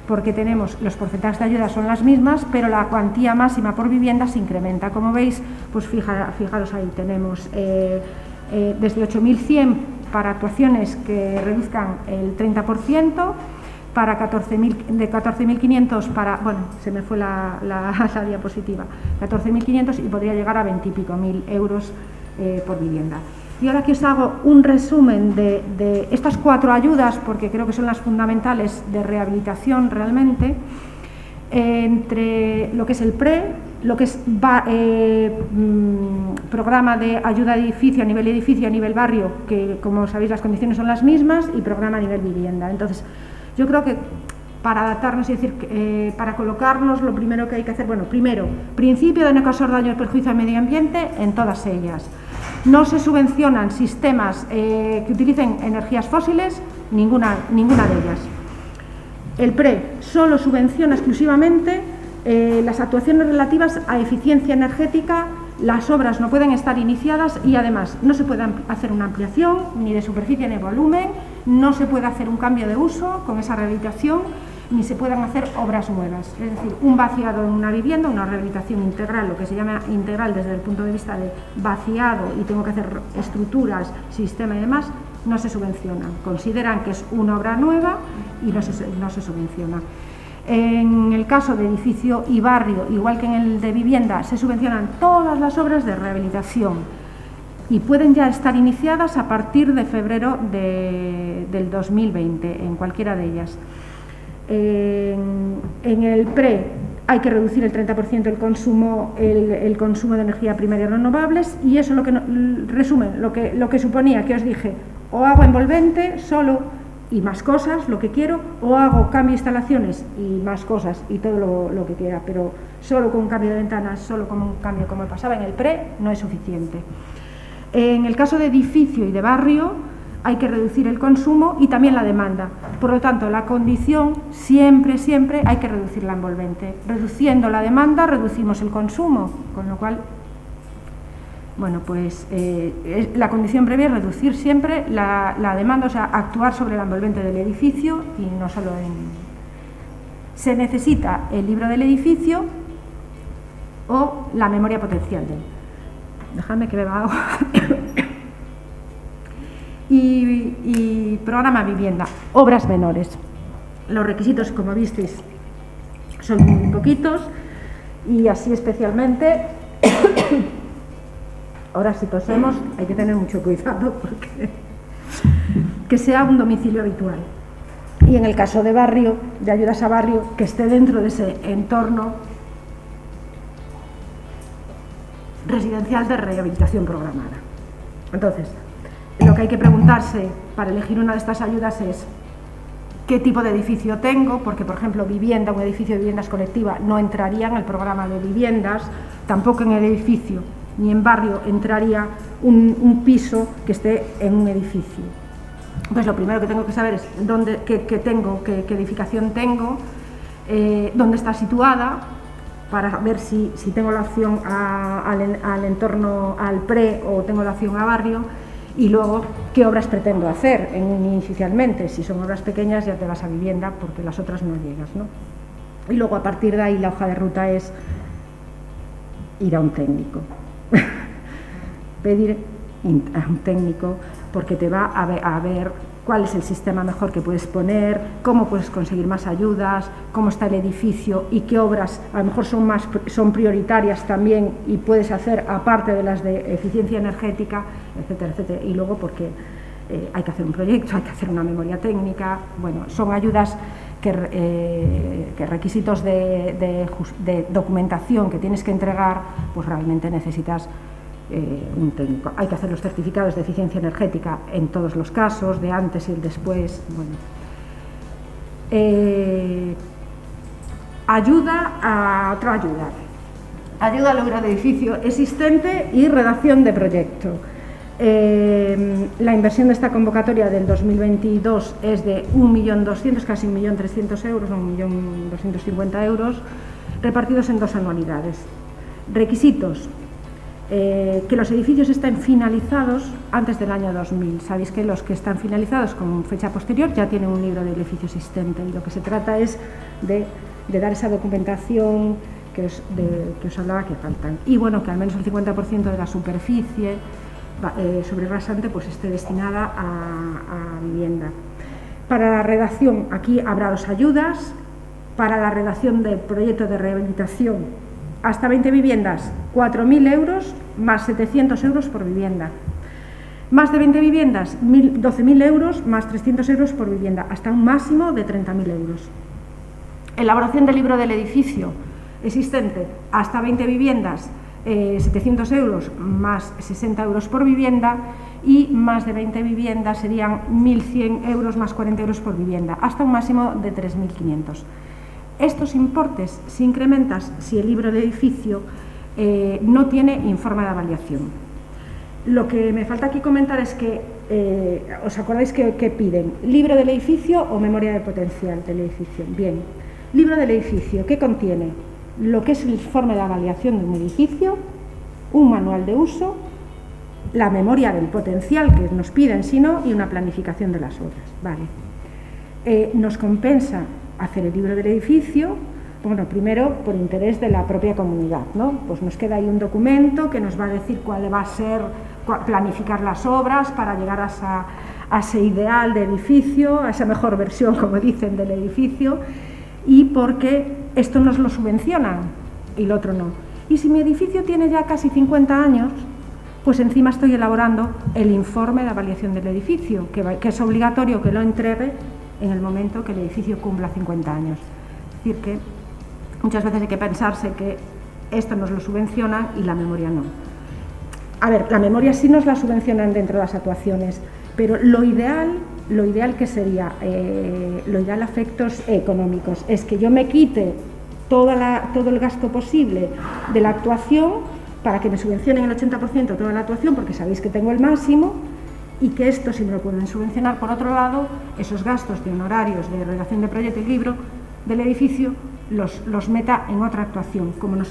porque tenemos los porcentajes de ayuda son las mismas, pero la cuantía máxima por vivienda se incrementa. Como veis, pues fijaros ahí, tenemos desde 8.100 para actuaciones que reduzcan el 30%, para de 14.500 para, bueno, se me fue la diapositiva, 14.500 y podría llegar a 20 y pico mil euros por vivienda. Y ahora que os hago un resumen de estas 4 ayudas, porque creo que son las fundamentales de rehabilitación realmente, entre lo que es el PRE, lo que es programa de ayuda de edificio, a nivel barrio, que como sabéis las condiciones son las mismas, y programa a nivel vivienda. Entonces, yo creo que para adaptarnos, es decir, para colocarnos, lo primero que hay que hacer, bueno, primero, principio de no causar daño o perjuicio al medio ambiente en todas ellas. No se subvencionan sistemas que utilicen energías fósiles, ninguna de ellas. El PRE solo subvenciona exclusivamente las actuaciones relativas a eficiencia energética. Las obras no pueden estar iniciadas y además no se puede hacer una ampliación ni de superficie ni de volumen, no se puede hacer un cambio de uso con esa rehabilitación, ni se puedan hacer obras nuevas. Es decir, un vaciado en una vivienda, una rehabilitación integral, lo que se llama integral desde el punto de vista de vaciado, y tengo que hacer estructuras, sistema y demás, no se subvencionan. Consideran que es una obra nueva y no se subvenciona. En el caso de edificio y barrio, igual que en el de vivienda, se subvencionan todas las obras de rehabilitación y pueden ya estar iniciadas a partir de febrero del 2020, en cualquiera de ellas. En el PRE hay que reducir el 30% el consumo de energía primaria renovables, y eso lo que resume lo que suponía que os dije: o hago envolvente solo y más cosas, lo que quiero, o hago cambio de instalaciones y más cosas y todo lo que quiera, pero solo con un cambio de ventanas, solo con un cambio como pasaba en el PRE, no es suficiente. En el caso de edificio y de barrio hay que reducir el consumo y también la demanda. Por lo tanto, la condición siempre hay que reducir la envolvente. Reduciendo la demanda, reducimos el consumo, con lo cual, bueno, pues la condición previa es reducir siempre la demanda, o sea, actuar sobre la envolvente del edificio y no solo Se necesita el libro del edificio o la memoria potencial de él. Dejadme que beba agua. Y programa vivienda, obras menores. Los requisitos, como visteis, son muy poquitos, y así especialmente, ahora si tosemos hay que tener mucho cuidado porque que sea un domicilio habitual. Y en el caso de barrio, de ayudas a barrio, que esté dentro de ese entorno residencial de rehabilitación programada. Entonces, lo que hay que preguntarse para elegir una de estas ayudas es qué tipo de edificio tengo, porque, por ejemplo, vivienda, un edificio de viviendas colectiva no entraría en el programa de viviendas, tampoco en el edificio ni en barrio entraría un piso que esté en un edificio. Pues lo primero que tengo que saber es qué edificación tengo, dónde está situada, para ver si tengo la opción al entorno, al PRE, o tengo la opción a barrio. Y luego, ¿qué obras pretendo hacer inicialmente? Si son obras pequeñas ya te vas a vivienda porque las otras no llegas, ¿no? Y luego, a partir de ahí, la hoja de ruta es ir a un técnico. pedir a un técnico, porque te va a ver cuál es el sistema mejor que puedes poner, cómo puedes conseguir más ayudas, cómo está el edificio y qué obras a lo mejor son prioritarias también y puedes hacer aparte de las de eficiencia energética, etcétera, etcétera. Y luego porque hay que hacer un proyecto, hay que hacer una memoria técnica. Bueno, son ayudas que requisitos de documentación que tienes que entregar, pues realmente necesitas un técnico. Hay que hacer los certificados de eficiencia energética en todos los casos, de antes y el después. Bueno. Ayuda al logro de edificio existente y redacción de proyecto. La inversión de esta convocatoria del 2022 es de 1.200.000, casi 1.300.000 euros, 1.250.000 euros, repartidos en 2 anualidades. Requisitos: que los edificios estén finalizados antes del año 2000. Sabéis que los que están finalizados con fecha posterior ya tienen un libro del edificio existente, y lo que se trata es de dar esa documentación que os hablaba que faltan. Y bueno, que al menos el 50% de la superficie sobrerasante pues esté destinada a vivienda. Para la redacción, aquí habrá 2 ayudas. Para la redacción del proyecto de rehabilitación, hasta 20 viviendas, 4.000 euros más 700 euros por vivienda. Más de 20 viviendas, 12.000 euros más 300 euros por vivienda, hasta un máximo de 30.000 euros. Elaboración del libro del edificio existente, hasta 20 viviendas, 700 euros más 60 euros por vivienda, y más de 20 viviendas serían 1.100 euros más 40 euros por vivienda, hasta un máximo de 3.500. Estos importes se incrementan si el libro de edificio no tiene informe de avaliación. Lo que me falta aquí comentar es que, ¿os acordáis que piden? ¿Libro del edificio o memoria de potencial del edificio? Bien, libro del edificio, ¿qué contiene? Lo que es el informe de avaliación de un edificio, un manual de uso, la memoria del potencial que nos piden, si no, y una planificación de las obras. Vale. Nos compensa hacer el libro del edificio, bueno, primero por interés de la propia comunidad, ¿no? Pues nos queda ahí un documento que nos va a decir cuál va a ser, planificar las obras para llegar a ese ideal de edificio, a esa mejor versión, como dicen, del edificio, y porque esto nos lo subvencionan y lo otro no. Y si mi edificio tiene ya casi 50 años, pues encima estoy elaborando el informe de avaliación del edificio, que es obligatorio que lo entregue en el momento que el edificio cumpla 50 años. Es decir, que muchas veces hay que pensarse que esto nos lo subvencionan y la memoria no. A ver, la memoria sí nos la subvencionan dentro de las actuaciones, pero lo ideal que sería, lo ideal a efectos económicos, es que yo me quite todo el gasto posible de la actuación para que me subvencionen el 80% toda la actuación, porque sabéis que tengo el máximo, y que esto, si me lo pueden subvencionar por otro lado, esos gastos de honorarios de redacción de proyecto y libro del edificio los meta en otra actuación. Como no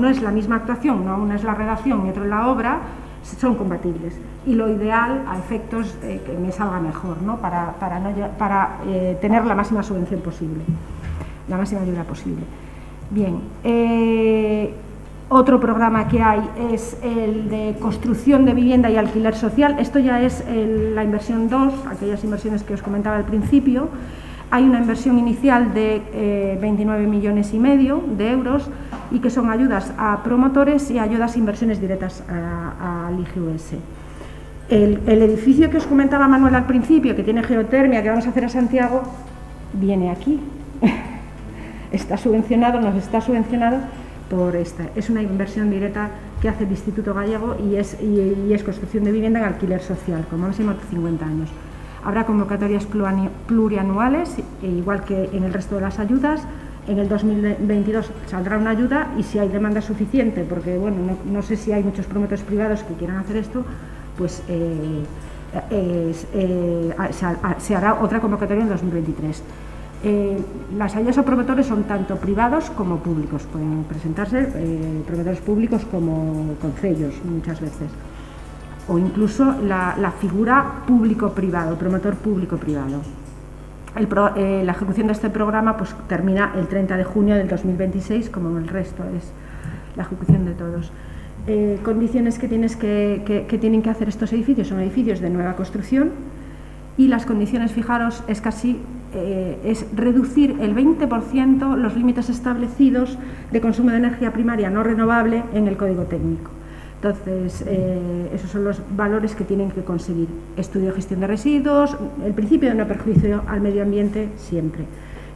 es la misma actuación, no una es la redacción y otra es la obra, son compatibles. Y lo ideal a efectos que me salga mejor, ¿no? para tener la máxima subvención posible, la máxima ayuda posible. Bien. Otro programa que hay es el de construcción de vivienda y alquiler social. Esto ya es la inversión 2, aquellas inversiones que os comentaba al principio. Hay una inversión inicial de 29,5 millones de euros, y que son ayudas a promotores y ayudas a inversiones directas al IGUS. El edificio que os comentaba Manuel al principio, que tiene geotermia, que vamos a hacer a Santiago, viene aquí. Está subvencionado, nos está subvencionado por esta. Es una inversión directa que hace el Instituto Gallego y es construcción de vivienda en alquiler social, con máximo de 50 años. Habrá convocatorias plurianuales, igual que en el resto de las ayudas. En el 2022 saldrá una ayuda, y si hay demanda suficiente, porque bueno, no sé si hay muchos promotores privados que quieran hacer esto, pues se hará otra convocatoria en 2023. Las ayudas a promotores son tanto privados como públicos, pueden presentarse promotores públicos como concellos muchas veces, o incluso la figura público-privado, promotor público-privado. La ejecución de este programa pues termina el 30 de junio del 2026, como en el resto es la ejecución de todos. condiciones que tienen que hacer estos edificios son edificios de nueva construcción, y las condiciones, fijaros, es reducir el 20% los límites establecidos de consumo de energía primaria no renovable en el Código Técnico. Entonces, esos son los valores que tienen que conseguir. Estudio de gestión de residuos, el principio de no perjuicio al medio ambiente siempre.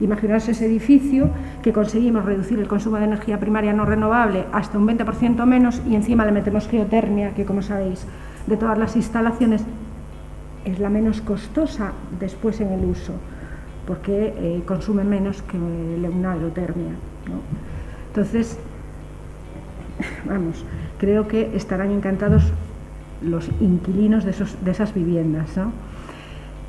Imaginaos ese edificio que conseguimos reducir el consumo de energía primaria no renovable hasta un 20% menos, y encima le metemos geotermia, que, como sabéis, de todas las instalaciones es la menos costosa después en el uso, porque consume menos que una aerotermia, ¿no? Entonces, vamos, creo que estarán encantados los inquilinos de esas viviendas, ¿no?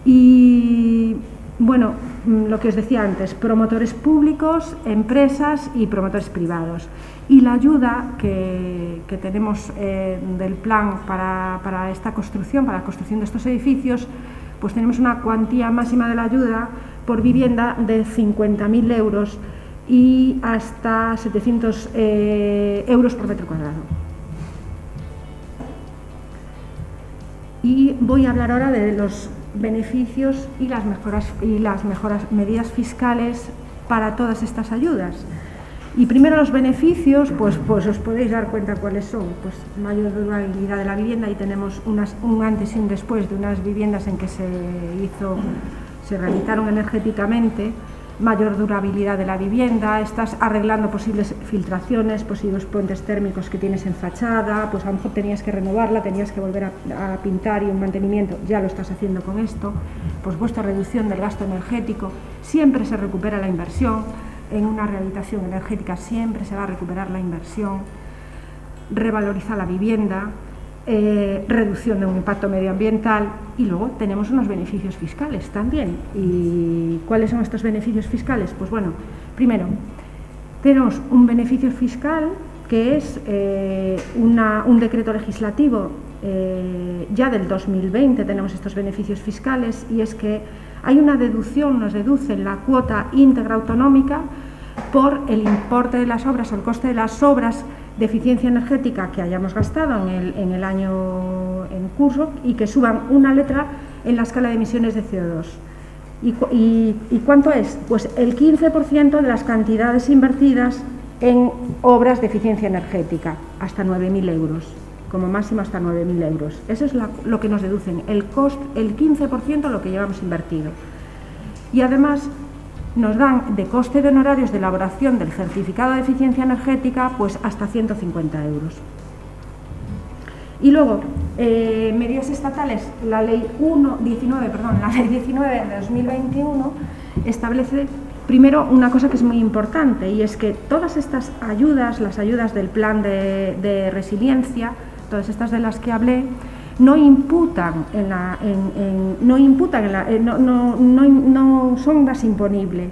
Y bueno, lo que os decía antes, promotores públicos, empresas y promotores privados. Y la ayuda que tenemos del plan para esta construcción, para la construcción de estos edificios, pues tenemos una cuantía máxima de la ayuda por vivienda de 50.000 euros y hasta 700 euros por metro cuadrado. Y voy a hablar ahora de los beneficios y las mejoras medidas fiscales para todas estas ayudas. Y primero los beneficios, pues os podéis dar cuenta cuáles son. Pues mayor durabilidad de la vivienda, y tenemos un antes y un después de unas viviendas en que se rehabilitaron energéticamente. Mayor durabilidad de la vivienda, estás arreglando posibles filtraciones, posibles puentes térmicos que tienes en fachada, pues a lo mejor tenías que renovarla, tenías que volver a pintar, y un mantenimiento ya lo estás haciendo con esto. Por supuesto, reducción del gasto energético, siempre se recupera la inversión, en una rehabilitación energética siempre se va a recuperar la inversión. Revaloriza la vivienda, reducción de un impacto medioambiental, y luego tenemos unos beneficios fiscales también. ¿Y cuáles son estos beneficios fiscales? Pues bueno, primero, tenemos un beneficio fiscal que es un decreto legislativo ya del 2020, tenemos estos beneficios fiscales, y es que hay una deducción, nos deducen la cuota íntegra autonómica por el importe de las obras o el coste de las obras de eficiencia energética que hayamos gastado en el año en curso, y que suban una letra en la escala de emisiones de CO2. ¿Y cuánto es? Pues el 15% de las cantidades invertidas en obras de eficiencia energética, hasta 9.000 euros, como máximo hasta 9.000 euros. Eso es lo que nos deducen, el 15% lo que llevamos invertido. Y además nos dan de coste de honorarios de elaboración del certificado de eficiencia energética pues hasta 150 euros. Y luego, medidas estatales, la ley 19 de 2021 establece primero una cosa que es muy importante, y es que todas estas ayudas, las ayudas del plan de resiliencia, todas estas de las que hablé, no son base imponible.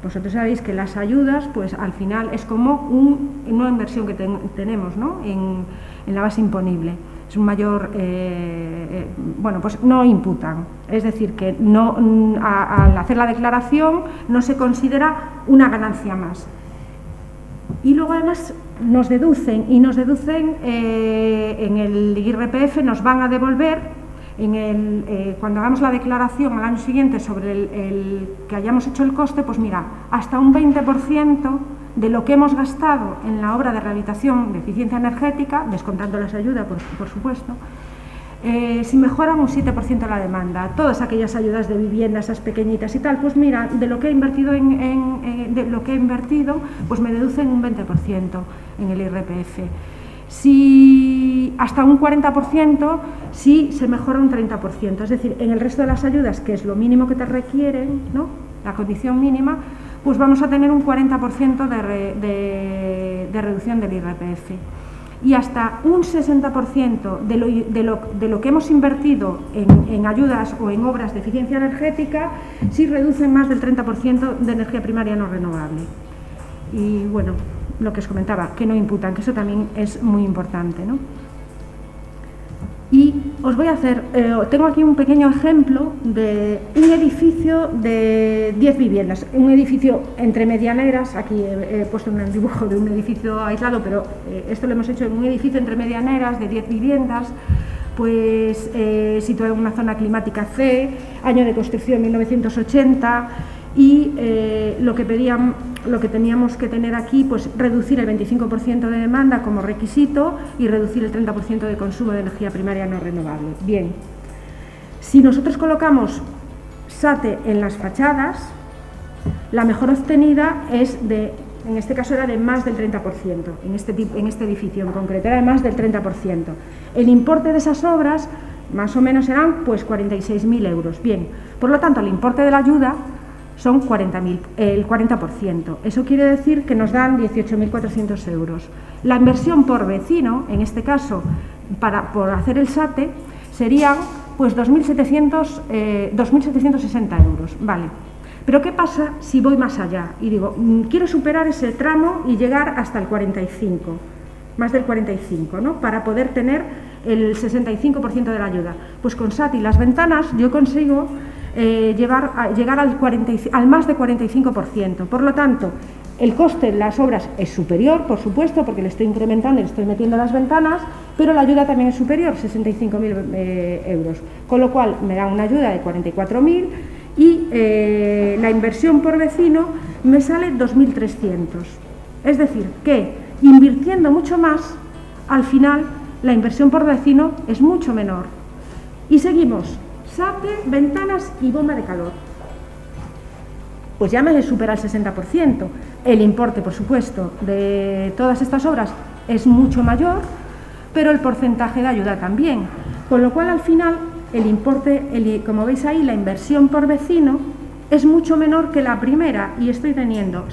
Vosotros sabéis que las ayudas, pues al final es como una inversión que tenemos, ¿no?, en la base imponible. Es un mayor, bueno, pues no imputan. Es decir, que al hacer la declaración no se considera una ganancia más. Y luego además nos deducen en el IRPF, nos van a devolver cuando hagamos la declaración al año siguiente sobre el que hayamos hecho el coste, pues mira, hasta un 20% de lo que hemos gastado en la obra de rehabilitación de eficiencia energética, descontando las ayudas, por supuesto, si mejoran un 7% la demanda, todas aquellas ayudas de vivienda, esas pequeñitas y tal, pues mira, de lo que he invertido pues me deducen un 20% en el IRPF. Si hasta un 40%, si se mejora un 30%, es decir, en el resto de las ayudas, que es lo mínimo que te requieren, ¿no?, la condición mínima, pues vamos a tener un 40% de reducción del IRPF. Y hasta un 60% de lo que hemos invertido en ayudas o en obras de eficiencia energética, si reducen más del 30% de energía primaria no renovable. Y bueno, lo que os comentaba, que no imputan, que eso también es muy importante, ¿no? Y os voy a hacer, tengo aquí un pequeño ejemplo de un edificio de 10 viviendas, un edificio entre medianeras, aquí he puesto un dibujo de un edificio aislado, pero esto lo hemos hecho en un edificio entre medianeras de 10 viviendas, pues situado en una zona climática C, año de construcción 1980, y lo que teníamos que tener aquí, pues reducir el 25% de demanda como requisito y reducir el 30% de consumo de energía primaria no renovable. Bien, si nosotros colocamos SATE en las fachadas, la mejor obtenida es en este caso era de más del 30%, en este edificio en concreto, era de más del 30%. El importe de esas obras, más o menos, serán pues 46.000 euros. Bien, por lo tanto, el importe de la ayuda son el 40%. Eso quiere decir que nos dan 18.400 euros. La inversión por vecino, en este caso, por hacer el SATE, serían pues 2.760 euros. Vale. Pero ¿qué pasa si voy más allá? Y digo, quiero superar ese tramo y llegar hasta el 45, más del 45, ¿no? Para poder tener el 65% de la ayuda. Pues con SATE y las ventanas yo consigo llegar al más de 45%. Por lo tanto, el coste de las obras es superior, por supuesto, porque le estoy incrementando y le estoy metiendo las ventanas, pero la ayuda también es superior, 65.000 euros. Con lo cual me da una ayuda de 44.000 y la inversión por vecino me sale 2.300. Es decir, que invirtiendo mucho más, al final la inversión por vecino es mucho menor. Y seguimos. SATE, ventanas y bomba de calor. Pues ya me supera el 60%. El importe, por supuesto, de todas estas obras es mucho mayor, pero el porcentaje de ayuda también. Con lo cual, al final, el importe, como veis ahí, la inversión por vecino es mucho menor que la primera. Y estoy teniendo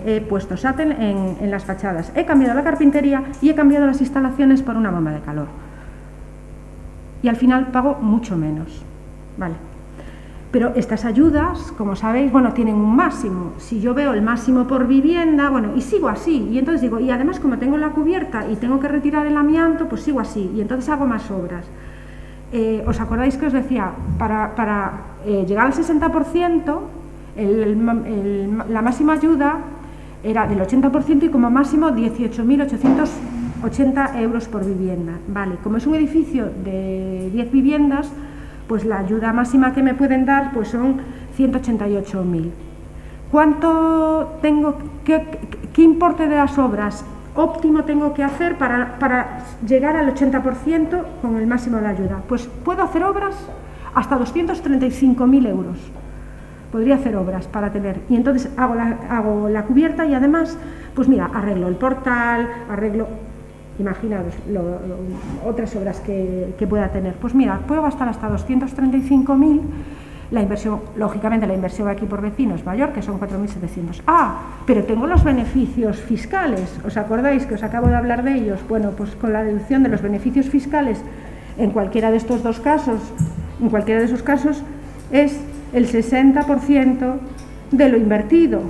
he puesto SATE en las fachadas. He cambiado la carpintería y he cambiado las instalaciones por una bomba de calor. Y al final pago mucho menos, ¿vale? Pero estas ayudas, como sabéis, bueno, tienen un máximo. Si yo veo el máximo por vivienda, bueno, y sigo así, y entonces digo, y además como tengo la cubierta y tengo que retirar el amianto, pues sigo así, y entonces hago más obras. ¿Os acordáis que os decía? Para llegar al 60%, la máxima ayuda era del 80% y como máximo 18.880 euros por vivienda. Vale, como es un edificio de 10 viviendas, pues la ayuda máxima que me pueden dar pues son 188.000. ¿Cuánto tengo, qué importe de las obras óptimo tengo que hacer para llegar al 80% con el máximo de la ayuda? Pues puedo hacer obras hasta 235.000 euros. Podría hacer obras para tener, y entonces hago la cubierta y además, pues mira, arreglo el portal, imaginaos otras obras que pueda tener. Pues mira, puedo gastar hasta 235.000, la inversión, lógicamente la inversión aquí por vecino es mayor, que son 4.700. Pero tengo los beneficios fiscales, ¿os acordáis que os acabo de hablar de ellos? Bueno, pues con la deducción de los beneficios fiscales, en cualquiera de estos dos casos, en cualquiera de esos casos, es el 60% de lo invertido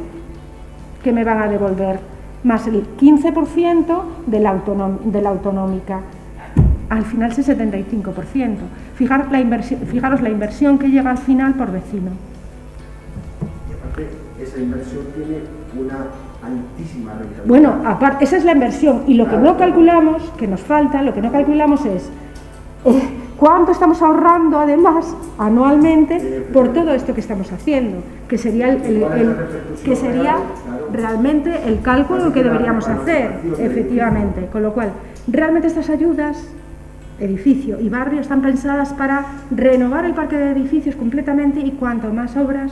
que me van a devolver, más el 15% de la autonómica. Al final es el 75%. Fijaros la inversión que llega al final por vecino. Y aparte, esa inversión tiene una altísima rentabilidad. Bueno, aparte, esa es la inversión. Y lo que no calculamos, que nos falta, lo que no calculamos es cuánto estamos ahorrando además anualmente por todo esto que estamos haciendo, que sería realmente el cálculo que deberíamos hacer, efectivamente. Con lo cual, realmente estas ayudas, edificio y barrio, están pensadas para renovar el parque de edificios completamente, y cuanto más obras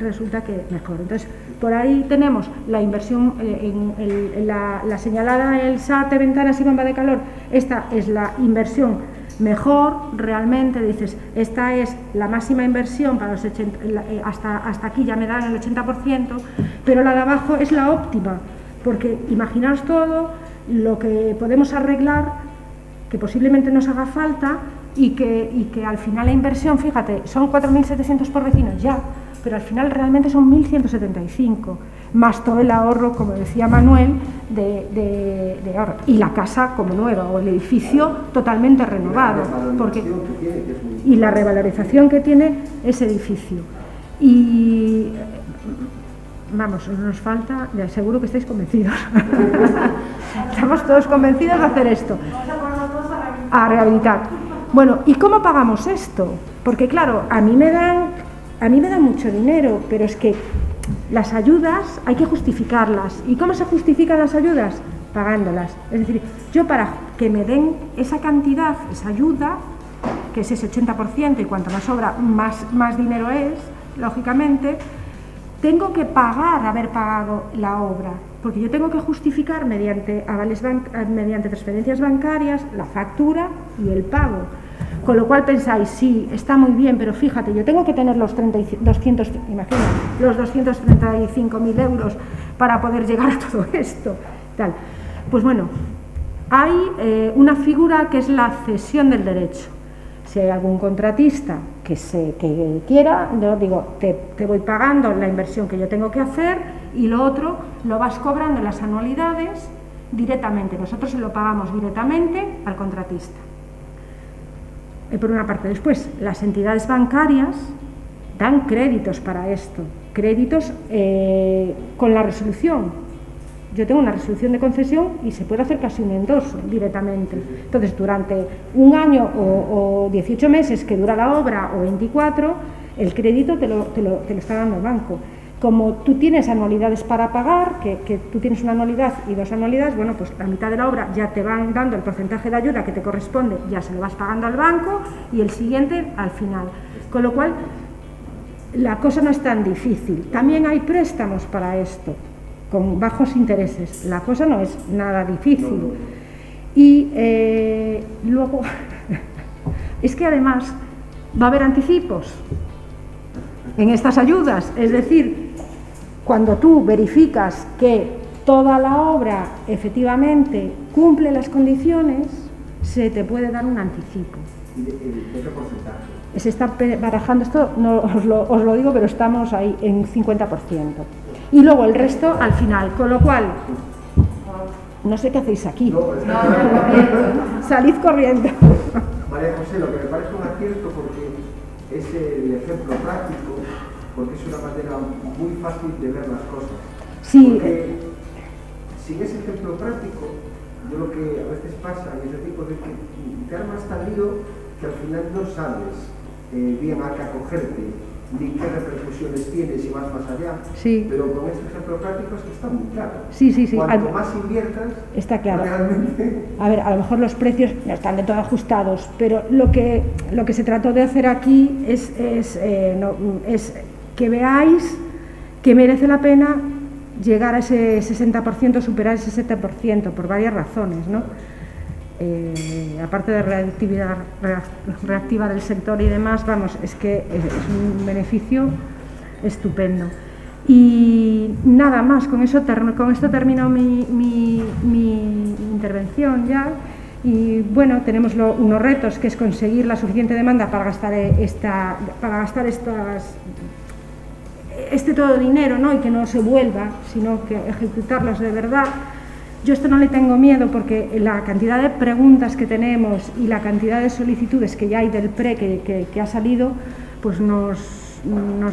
resulta que mejor. Entonces, por ahí tenemos la inversión, la señalada, el SATE, ventanas y bomba de calor. Esta es la inversión mejor, realmente dices, esta es la máxima inversión para los 80, hasta aquí ya me dan el 80%, pero la de abajo es la óptima, porque imaginaos todo lo que podemos arreglar, que posiblemente nos haga falta y que al final la inversión, fíjate, son 4.700 por vecino ya, pero al final realmente son 1.175, más todo el ahorro, como decía Manuel, de ahorro. Y la casa como nueva, o el edificio totalmente renovado. Y la revalorización que tiene ese edificio. Y vamos, nos falta, ya seguro que estáis convencidos. Estamos todos convencidos de hacer esto. A rehabilitar. Bueno, ¿y cómo pagamos esto? Porque claro, a mí me dan mucho dinero, pero es que las ayudas hay que justificarlas. ¿Y cómo se justifican las ayudas? Pagándolas. Es decir, yo para que me den esa cantidad, esa ayuda, que es ese 80%, y cuanto más sobra, más dinero es, lógicamente, tengo que haber pagado la obra, porque yo tengo que justificar mediante transferencias bancarias la factura y el pago. Con lo cual pensáis, sí, está muy bien, pero fíjate, yo tengo que tener los 235.000 euros para poder llegar a todo esto. Tal. Pues bueno, hay una figura que es la cesión del derecho. Si hay algún contratista que quiera, yo digo, te voy pagando la inversión que yo tengo que hacer y lo otro lo vas cobrando en las anualidades directamente. Nosotros se lo pagamos directamente al contratista. Por una parte. Después, las entidades bancarias dan créditos para esto, créditos con la resolución. Yo tengo una resolución de concesión y se puede hacer casi un endoso directamente. Entonces, durante un año o 18 meses que dura la obra, o 24, el crédito te lo está dando el banco. Como tú tienes anualidades para pagar, que tú tienes una anualidad y 2 anualidades, bueno, pues la mitad de la obra ya te van dando el porcentaje de ayuda que te corresponde, ya se lo vas pagando al banco, y el siguiente al final. Con lo cual, la cosa no es tan difícil. También hay préstamos para esto, con bajos intereses. La cosa no es nada difícil. Y luego, es que además va a haber anticipos en estas ayudas, es decir, cuando tú verificas que toda la obra efectivamente cumple las condiciones, se te puede dar un anticipo. ¿Y de qué porcentaje? Se está barajando esto, no os lo digo, pero estamos ahí en 50%. Y luego el resto al final, con lo cual, no sé qué hacéis aquí. Salid corriendo. María José, lo que me parece un acierto, porque es el ejemplo práctico, porque es una manera muy fácil de ver las cosas. Sí. Porque sin ese ejemplo práctico, yo lo que a veces pasa en este tipo de que te armas tan lío que al final no sabes bien a qué acogerte, ni qué repercusiones tiene si vas más allá. Sí. Pero con este ejemplo práctico es que está muy claro. Sí, sí, sí. Cuanto más inviertas, está claro. Realmente... A ver, a lo mejor los precios no están de todo ajustados, pero lo que se trató de hacer aquí es que veáis que merece la pena llegar a ese 60%, superar ese 70%, por varias razones, ¿no? Aparte de reactivar el sector y demás, vamos, es que es un beneficio estupendo. Y nada más, con esto termino mi intervención ya. Y bueno, tenemos unos retos, que es conseguir la suficiente demanda para gastar todo dinero, ¿no? Y que no se vuelva, sino que ejecutarlos de verdad. Yo esto no le tengo miedo, porque la cantidad de preguntas que tenemos y la cantidad de solicitudes que ya hay del PRE que ha salido, pues nos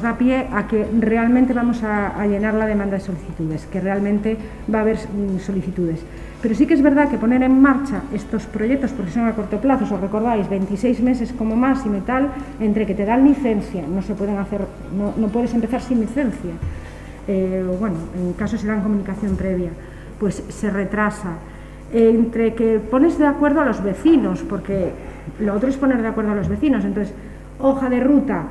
da pie a que realmente vamos a llenar la demanda de solicitudes, que realmente va a haber solicitudes. Pero sí que es verdad que poner en marcha estos proyectos, porque son a corto plazo, os recordáis, 26 meses como máximo y tal, entre que te dan licencia, no se pueden hacer, no puedes empezar sin licencia, bueno, en caso se dan comunicación previa, pues se retrasa. Entre que pones de acuerdo a los vecinos, porque lo otro es poner de acuerdo a los vecinos, entonces, hoja de ruta,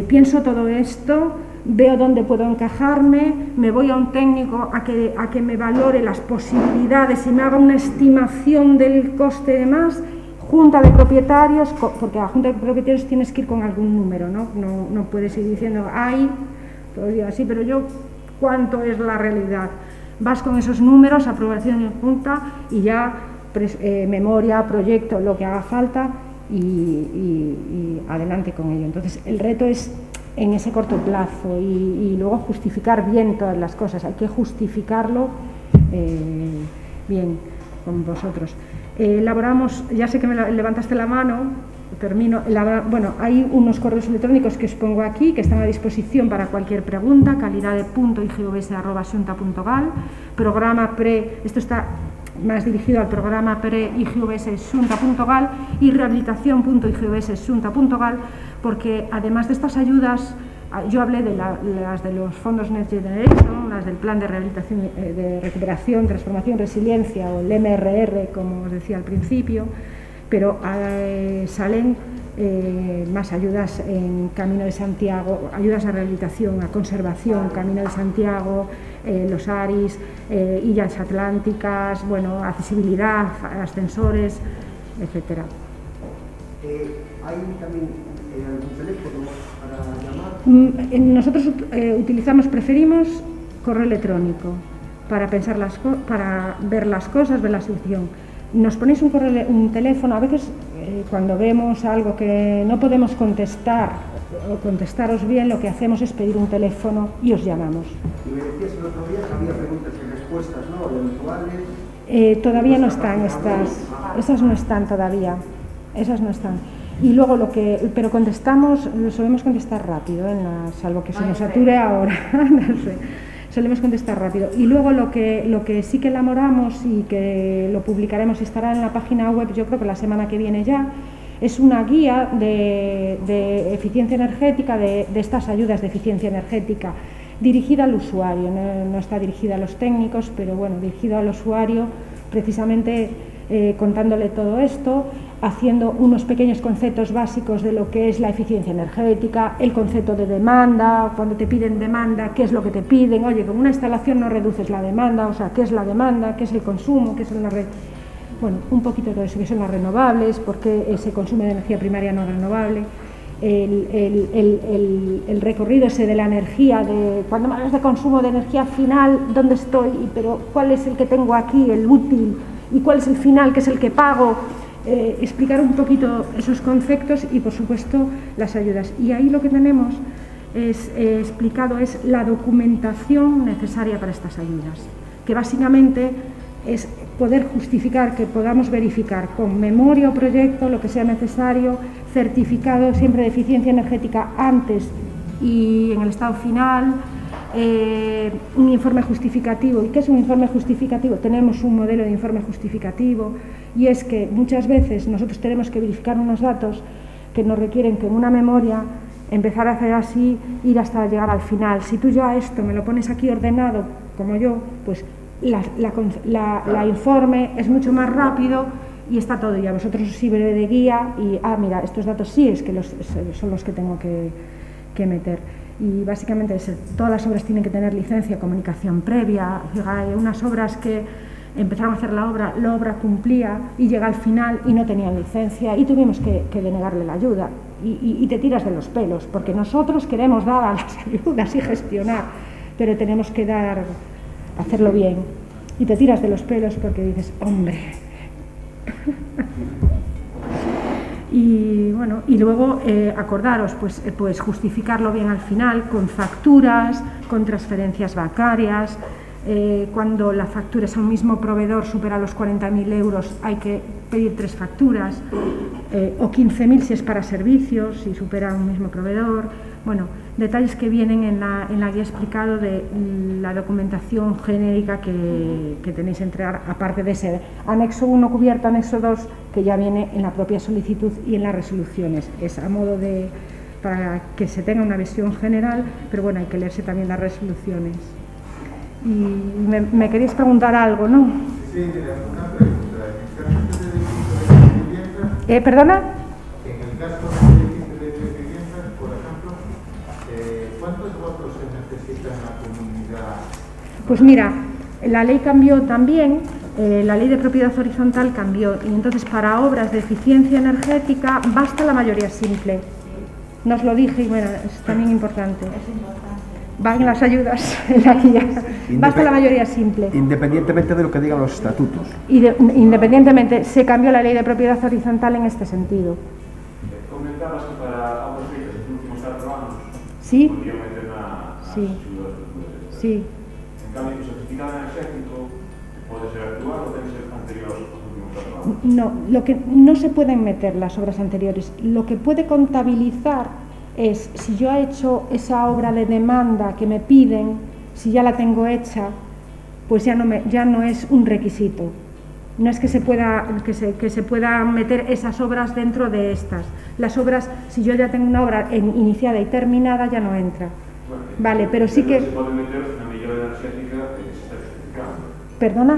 pienso todo esto, veo dónde puedo encajarme, me voy a un técnico a que me valore las posibilidades y me haga una estimación del coste y demás, junta de propietarios, porque a la junta de propietarios tienes que ir con algún número, no puedes ir diciendo, todo el día así, pero yo, ¿cuánto es la realidad? Vas con esos números, aprobación en junta, y ya memoria, proyecto, lo que haga falta, y adelante con ello. Entonces, el reto es en ese corto plazo y luego justificar bien todas las cosas. Hay que justificarlo bien con vosotros. Elaboramos, ya sé que me levantaste la mano, termino. Bueno, hay unos correos electrónicos que os pongo aquí, que están a disposición para cualquier pregunta: calidade.igvs@xunta.gal, programa pre, esto está más dirigido al programa pre-igvs.xunta.gal y rehabilitación.igvs.xunta.gal, porque además de estas ayudas, yo hablé de las de los fondos Next Generation, las del plan de rehabilitación, de recuperación, transformación, resiliencia, o el MRR, como os decía al principio, pero salen más ayudas en Camino de Santiago, ayudas a rehabilitación, a conservación, Camino de Santiago, los ARIS, illas atlánticas, bueno, accesibilidad, ascensores, etcétera. ¿Hay también algún teléfono para llamar? Nosotros preferimos correo electrónico para pensar para ver las cosas, ver la solución. Nos ponéis un teléfono, a veces cuando vemos algo que no podemos contestar o contestaros bien, lo que hacemos es pedir un teléfono y os llamamos. Y me decías el otro día que había preguntas y respuestas, ¿no? Eventuales. Todavía no están esas no están todavía, esas no están. Y luego pero contestamos, solemos contestar rápido, salvo que se nos sature ahora, no sé. Solemos contestar rápido. Y luego lo que sí que elaboramos y que lo publicaremos y estará en la página web, yo creo que la semana que viene ya, es una guía de eficiencia energética, de estas ayudas de eficiencia energética, dirigida al usuario, no está dirigida a los técnicos, pero bueno, dirigida al usuario, precisamente contándole todo esto, haciendo unos pequeños conceptos básicos de lo que es la eficiencia energética, el concepto de demanda, cuando te piden demanda, qué es lo que te piden, oye, con una instalación no reduces la demanda, o sea, qué es la demanda, qué es el consumo, qué son bueno, un poquito de todo eso, qué son las renovables, por qué se consume de energía primaria no renovable, el recorrido ese de la energía, de cuando me hablas de consumo de energía final, ¿dónde estoy? Pero ¿cuál es el que tengo aquí, el útil? ¿Y cuál es el final, que es el que pago? Explicar un poquito esos conceptos y, por supuesto, las ayudas. Y ahí lo que tenemos explicado es la documentación necesaria para estas ayudas, que básicamente es poder justificar, que podamos verificar con memoria o proyecto lo que sea necesario, certificado siempre de eficiencia energética antes y en el estado final, un informe justificativo. ¿Y qué es un informe justificativo? Tenemos un modelo de informe justificativo, y es que muchas veces nosotros tenemos que verificar unos datos que nos requieren que en una memoria empezar a hacer así, ir hasta llegar al final. Si tú ya esto me lo pones aquí ordenado como yo, pues la informe es mucho más rápido y está todo, y a vosotros os sirve de guía y, mira, estos datos sí es que son los que tengo que meter. Y básicamente todas las obras tienen que tener licencia, comunicación previa. Hay unas obras que empezaron a hacer la obra cumplía y llega al final y no tenían licencia y tuvimos que denegarle la ayuda y te tiras de los pelos, porque nosotros queremos dar a las ayudas y gestionar, pero tenemos que hacerlo bien, y te tiras de los pelos porque dices, hombre. Y bueno, y luego acordaros, pues justificarlo bien al final, con facturas, con transferencias bancarias. Cuando la factura es a un mismo proveedor, supera los 40.000 euros, hay que pedir 3 facturas, o 15.000 si es para servicios, si supera un mismo proveedor. Bueno, detalles que vienen en la guía explicado de la documentación genérica que tenéis que entregar, aparte de ese anexo 1 cubierto, anexo 2, que ya viene en la propia solicitud y en las resoluciones. Es a modo para que se tenga una visión general, pero bueno, hay que leerse también las resoluciones. Y me queríais preguntar algo, ¿no? Sí, mira, una pregunta. ¿En el caso de viviendas? ¿Perdona? En el caso de viviendas, por ejemplo, ¿cuántos votos se necesitan en la comunidad? Pues mira, la ley cambió también, la ley de propiedad horizontal cambió, y entonces para obras de eficiencia energética basta la mayoría simple. No os lo dije y bueno, es también importante. Van las ayudas en la guía. Basta la mayoría simple. Independientemente de lo que digan los estatutos. Independientemente, se cambió la ley de propiedad horizontal en este sentido. Sí. Podría meter nas Sí. axudas que puedes. Sí. En cambio, o certificado energético pode ser actual ou ten que ser anterior aos últimos 4 anos. No, lo que no se pueden meter las obras anteriores. Lo que puede contabilizar es si yo he hecho esa obra de demanda que me piden, si ya la tengo hecha, pues ya no es un requisito. No es que se pueda meter esas obras dentro de estas. Las obras, si yo ya tengo una obra iniciada y terminada, ya no entra. Bueno, Vale, pero sí que... Se pode meter na mellora enerxética que se está justificando. ¿Perdona?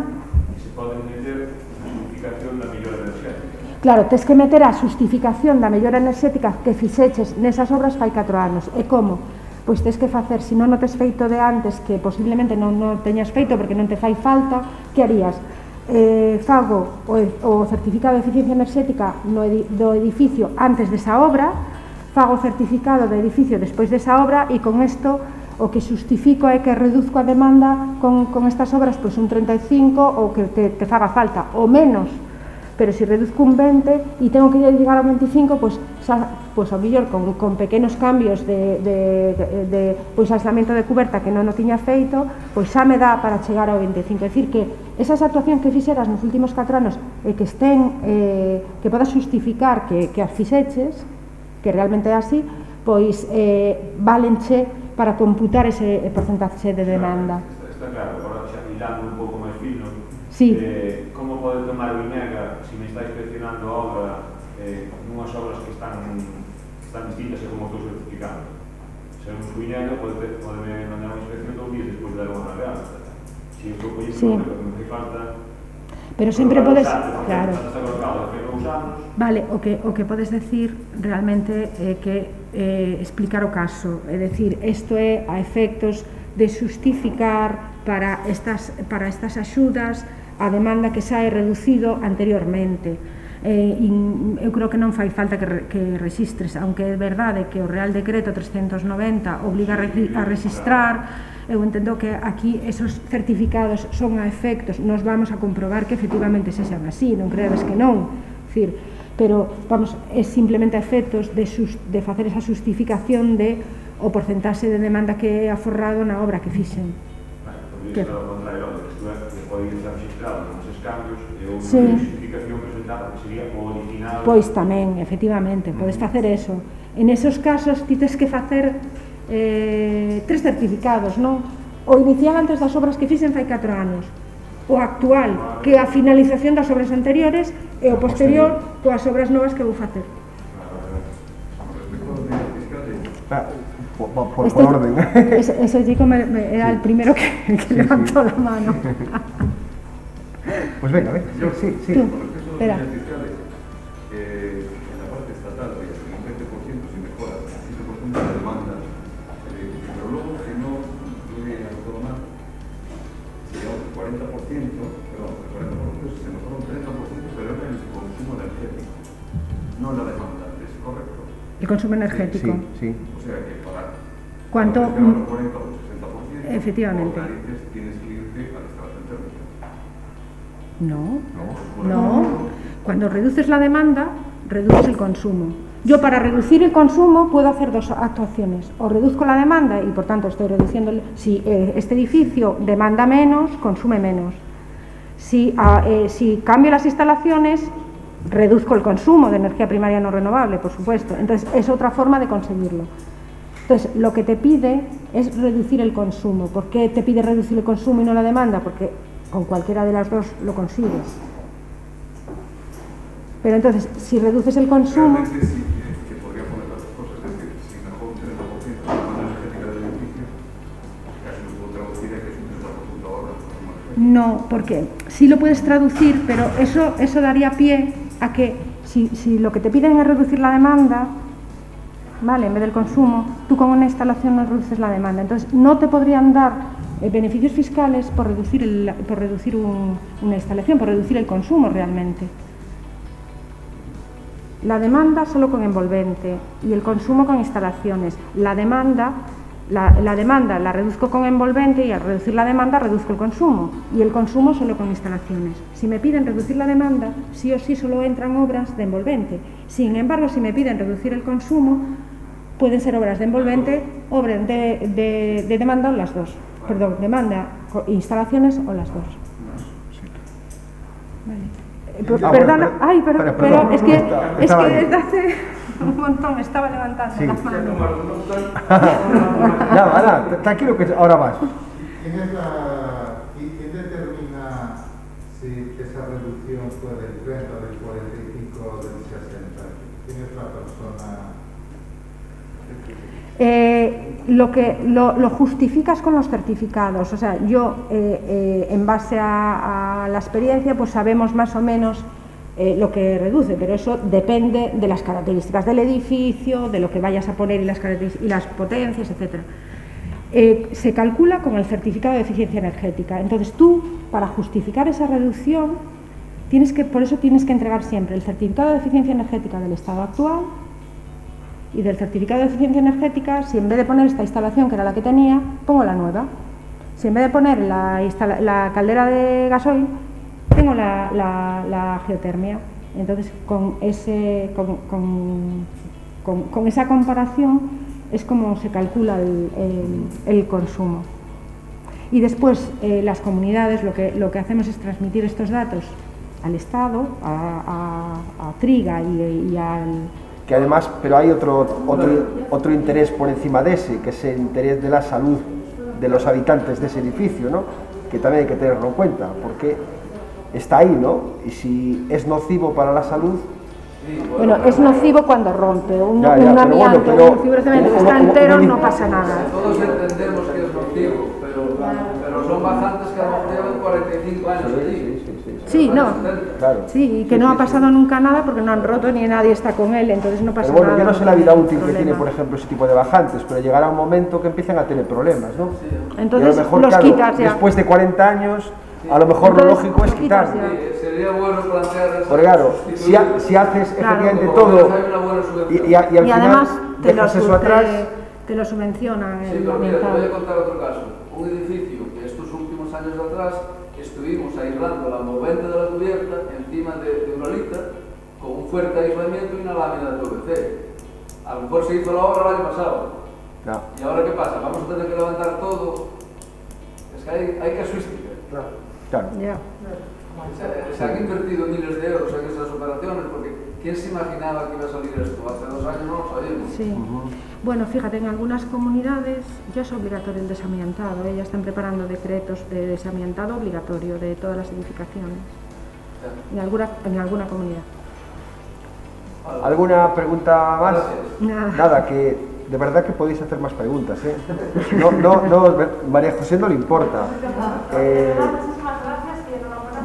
Se pode meter na justificación da mellora enerxética. Claro, tes que meter a justificación da mellora enerxética que fixeches nesas obras fai 4 anos. E como? Pois tes que facer, se non o tes feito de antes, que posiblemente non teñas feito porque non te fai falta, que harías? Fago o certificado de eficiencia enerxética do edificio antes desa obra, fago o certificado do edificio despois desa obra e con isto o que xustifico é que reduzco a demanda con estas obras pois un 35 ou que te faga falta, ou menos. Pero se reduzco un 20 e tengo que llegar ao 25, pois ao mellor con pequenos cambios de aislamento de cuberta que non o tiña feito, pois xa me dá para chegar ao 25. É dicir, que esas actuacións que fixeras nos últimos 4 anos e que estén, que podas justificar que as fixeches, que realmente é así, pois valenche para computar ese porcentaxe de demanda. Está claro, agora xa hilando un pouco máis fino. Sí. Como pode tomar o INEGA se me está inspeccionando a obra nunhas obras que están distintas a como estou certificando? Según o INEGA pode mandar unha inspección 2 días despois de dar unha real. Se eu estou coñecendo que me falta... Pero sempre podes... Claro. Vale, o que podes decir realmente é que explicar o caso, é dicir, isto é a efectos de xustificar para estas axudas a demanda que xa é reducido anteriormente. Eu creo que non fai falta que rexistres, aunque é verdade que o Real Decreto 390 obliga a rexistrar. Eu entendo que aquí esos certificados son a efectos, nos vamos a comprobar que efectivamente se xan así, non credes que non, pero vamos, é simplemente a efectos de facer esa justificación de o porcentaxe de demanda que é aforrado na obra que fixen. Podría ser ao contrario, que pode estar registrado nos cambios e unha justificación presentada que sería o original. Pois tamén, efectivamente, podes facer eso. En esos casos ti tes que facer 3 certificados, non? O inicial antes das obras que fixen fai 4 anos, o actual, que é a finalización das obras anteriores, e o posterior, coas obras novas que vou facer. Por orden. Ese chico era el primero que levantó la mano. Pues venga, venga. Sí. Tú, espera. En la parte estatal, en un 20% se mejora, el 7% de demanda, pero luego que no incluye a todo más, digamos, el 40%, se mejora un 30%, pero era el consumo energético, no la demanda, ¿es correcto? El consumo energético. Sí. O sea que para ¿cuánto? el 40 o 60%, efectivamente. por narices tienes que irte a la instalación térmica. No. Cuando reduces la demanda, reduces el consumo. Yo para reducir el consumo puedo hacer 2 actuaciones. O reduzco la demanda y por tanto estoy reduciendo... Si este edificio demanda menos, consume menos. Si cambio las instalaciones, reduzco el consumo de energía primaria no renovable, por supuesto. Entonces es otra forma de conseguirlo. Entonces lo que te pide es reducir el consumo. ¿Por qué te pide reducir el consumo y no la demanda? Porque con cualquiera de las dos lo consigues. Pero entonces, si reduces el consumo... Realmente sí, que podría poner las dos cosas, es decir, si mejor un 30% de la demanda energética del edificio, casi lo puedo traducir a que es un 30% ahorro. No, porque sí lo puedes traducir, pero eso daría pie a que si lo que te piden es reducir la demanda, ¿vale? En vez del consumo, tú con una instalación no reduces la demanda. Entonces, no te podrían dar beneficios fiscales por reducir una instalación, por reducir el consumo realmente. La demanda solo con envolvente y el consumo con instalaciones. La demanda la reduzco con envolvente y al reducir la demanda reduzco el consumo y el consumo solo con instalaciones. Si me piden reducir la demanda, sí o sí solo entran obras de envolvente. Sin embargo, si me piden reducir el consumo, pueden ser obras de envolvente obren de demanda o las dos. Perdón, demanda, instalaciones o las dos. Vale. Perdona, pero es que desde hace un montón me estaba levantando las manos. Nada, tranquilo que ahora vas. ¿Quién determina si esa reducción fue del 30, del 45 o del 60? ¿Quién es la persona? Lo justificas con los certificados. O sea, yo en base a la experiencia pues sabemos más o menos lo que reduce, pero eso depende de las características del edificio, de lo que vayas a poner y las potencias, etcétera. Se calcula con el certificado de eficiencia energética. Entonces tú, para justificar esa reducción, por eso tienes que entregar siempre el certificado de eficiencia energética del estado actual y del certificado de eficiencia energética, si en vez de poner esta instalación, que era la que tenía, pongo la nueva. Si en vez de poner la caldera de gasoil, tengo la geotermia. Entonces, con esa comparación es como se calcula el consumo. Y después, las comunidades, lo que hacemos es transmitir estos datos al Estado, a Triga y al... Que además, pero hay otro interés por encima de ese, que es el interés de la salud de los habitantes de ese edificio, ¿no? Que también hay que tenerlo en cuenta, porque está ahí, ¿no? Y si es nocivo para la salud... Bueno, es nocivo cuando rompe un amianto, un fibrocemento que está entero, no pasa nada. Todos entendemos que es nocivo, pero son bajantes que a lo mejor llevan 45 años allí. Sí, no, claro. Sí, y que no ha pasado nunca nada porque no han roto ni nadie está con él, entonces no pasa pero bueno, nada. yo no sé la vida útil que tiene, por ejemplo, ese tipo de bajantes, pero llegará un momento que empiecen a tener problemas, ¿no? Sí. Entonces y a lo mejor, los claro, quitas ya. Después de 40 años, a lo mejor Entonces, lo lógico es quitarlo. Sí, sería bueno plantear esa Porque claro, si haces efectivamente todo y al final además dejas eso atrás... te lo subvencionan. Sí, pero mira, te voy a contar otro caso. Un edificio que estos últimos años atrás estuvimos aislando la movente de la cubierta encima de una lita con un fuerte aislamiento y una lámina de PVC. A lo mejor se hizo la obra el año pasado. No. ¿Y ahora qué pasa? Vamos a tener que levantar todo. Es que hay casuística. Claro. Ya. Se han invertido miles de euros en esas operaciones porque ¿quién se imaginaba que iba a salir esto? Hace 2 años no lo sabíamos. Sí. Bueno, fíjate, en algunas comunidades ya es obligatorio el desamiantado, ya están preparando decretos de desamiantado obligatorio de todas las edificaciones. En alguna comunidad. ¿Alguna pregunta más? Gracias. Nada, que de verdad que podéis hacer más preguntas, ¿eh? No, María José no le importa. Muchísimas gracias y enhorabuena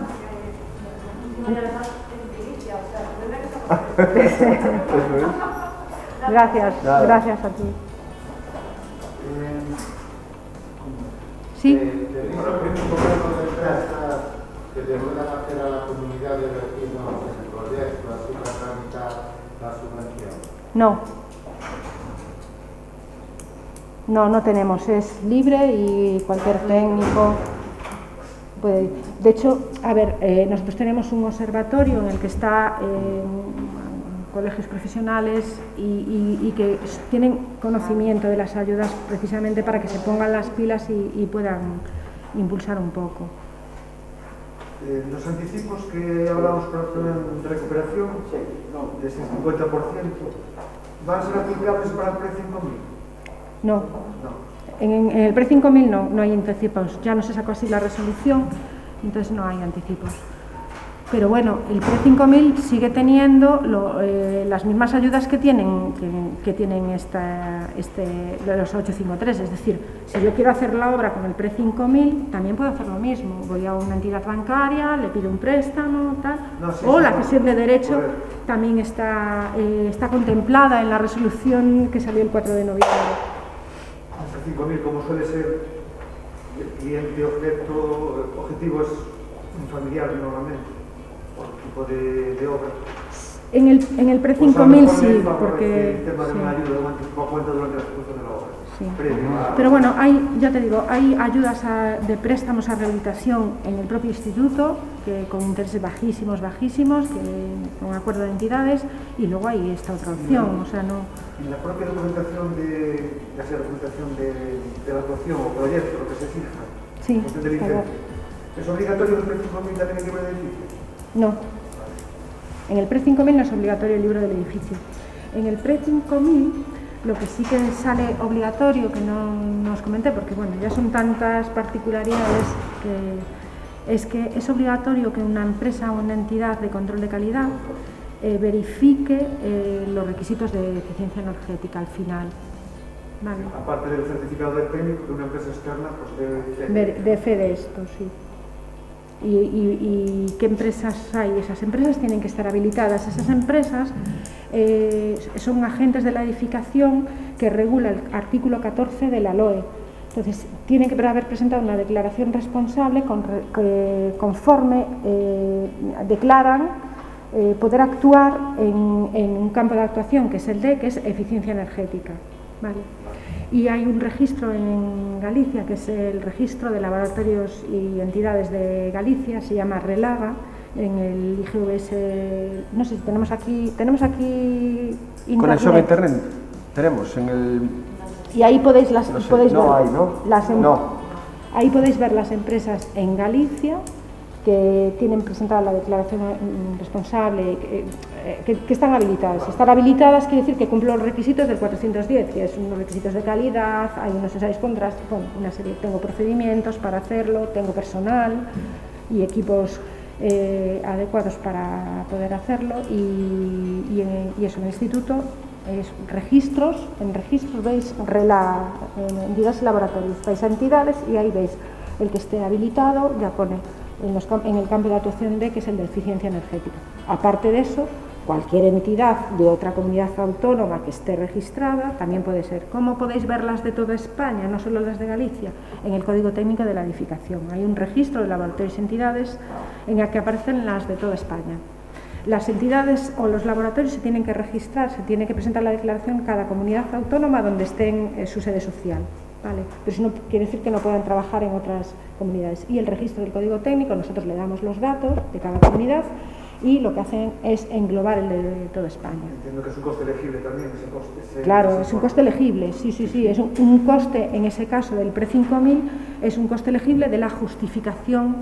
Gracias, gracias a ti. Sí. ¿Tenéis algún programa de empresas que le puedan hacer a la comunidad de vecinos el proyecto, así para tramitar la subvención? No tenemos, es libre y cualquier técnico puede ir. De hecho, a ver, nosotros tenemos un observatorio en el que está colegios profesionales y que tienen conocimiento de las ayudas precisamente para que se pongan las pilas y puedan impulsar un poco. Los anticipos que hablamos con el plan de recuperación, de ese 50%, ¿van a ser aplicables para el pre-5000? No. En el pre-5000 no hay anticipos, ya no se sacó así la resolución, entonces no hay anticipos. Pero bueno, el pre-5000 sigue teniendo las mismas ayudas que tienen los 853, es decir, si yo quiero hacer la obra con el pre-5000, también puedo hacer lo mismo. Voy a una entidad bancaria, le pido un préstamo, tal, la cesión de derecho también está contemplada en la resolución que salió el 4 de noviembre. Hasta 5.000, como suele ser, el cliente objetivo es un familiar normalmente. Tipo de obra. En el pre-5000 sí, porque... El tema de una ayuda de un anticipo a cuenta durante la ejecución de la obra. Sí. Pero bueno, ya te digo, hay ayudas de préstamos a rehabilitación en el propio instituto, que con intereses bajísimos, que con acuerdo de entidades, y luego hay esta otra opción, o sea, no... En la propia documentación ya sea documentación de la actuación o proyecto, lo que se fija, sí, ¿es obligatorio el pre-5000 también el libro del edificio? No. En el pre-5000 no es obligatorio el libro del edificio. En el pre-5000 lo que sí que sale obligatorio, que no os comenté, porque bueno, ya son tantas particularidades, es que es obligatorio que una empresa o una entidad de control de calidad verifique los requisitos de eficiencia energética al final. Vale. Aparte del certificado del técnico, que una empresa externa pues debe fe de esto, sí. ¿Y qué empresas hay? Esas empresas tienen que estar habilitadas. Esas empresas son agentes de la edificación que regula el artículo 14 de la LOE. Entonces, tienen que haber presentado una declaración responsable conforme declaran poder actuar en un campo de actuación que es el D, que es eficiencia energética. ¿Vale? Y hay un registro en Galicia, que es el registro de laboratorios y entidades de Galicia, se llama RELAGA, en el IGVS, no sé si tenemos aquí internet. Conexión a internet, tenemos en el... Y ahí podéis, ahí podéis ver las empresas en Galicia que tienen presentada la declaración responsable, que están habilitadas. Estar habilitadas quiere decir que cumplen los requisitos del 410, que es unos requisitos de calidad, hay unos ensayos contrastes, bueno, una serie, tengo procedimientos para hacerlo, tengo personal y equipos adecuados para poder hacerlo, y eso, en el instituto es registros, en registros veis en entidades y laboratorios, vais a entidades y ahí veis el que esté habilitado, ya pone en el campo de actuación D, que es el de eficiencia energética. Aparte de eso, cualquier entidad de otra comunidad autónoma que esté registrada también puede ser. ¿Cómo podéis ver las de toda España, no solo las de Galicia? En el Código Técnico de la Edificación. Hay un registro de laboratorios y entidades en el que aparecen las de toda España. Las entidades o los laboratorios se tienen que registrar, se tiene que presentar la declaración en cada comunidad autónoma donde esté su sede social. ¿Vale? Pero eso no quiere decir que no puedan trabajar en otras comunidades. Y el registro del Código Técnico, nosotros le damos los datos de cada comunidad y lo que hacen es englobar el de toda España. Entiendo que es un coste elegible también, ese coste. Claro, es un coste elegible, sí, es un coste, en ese caso del pre-5000, es un coste elegible de la justificación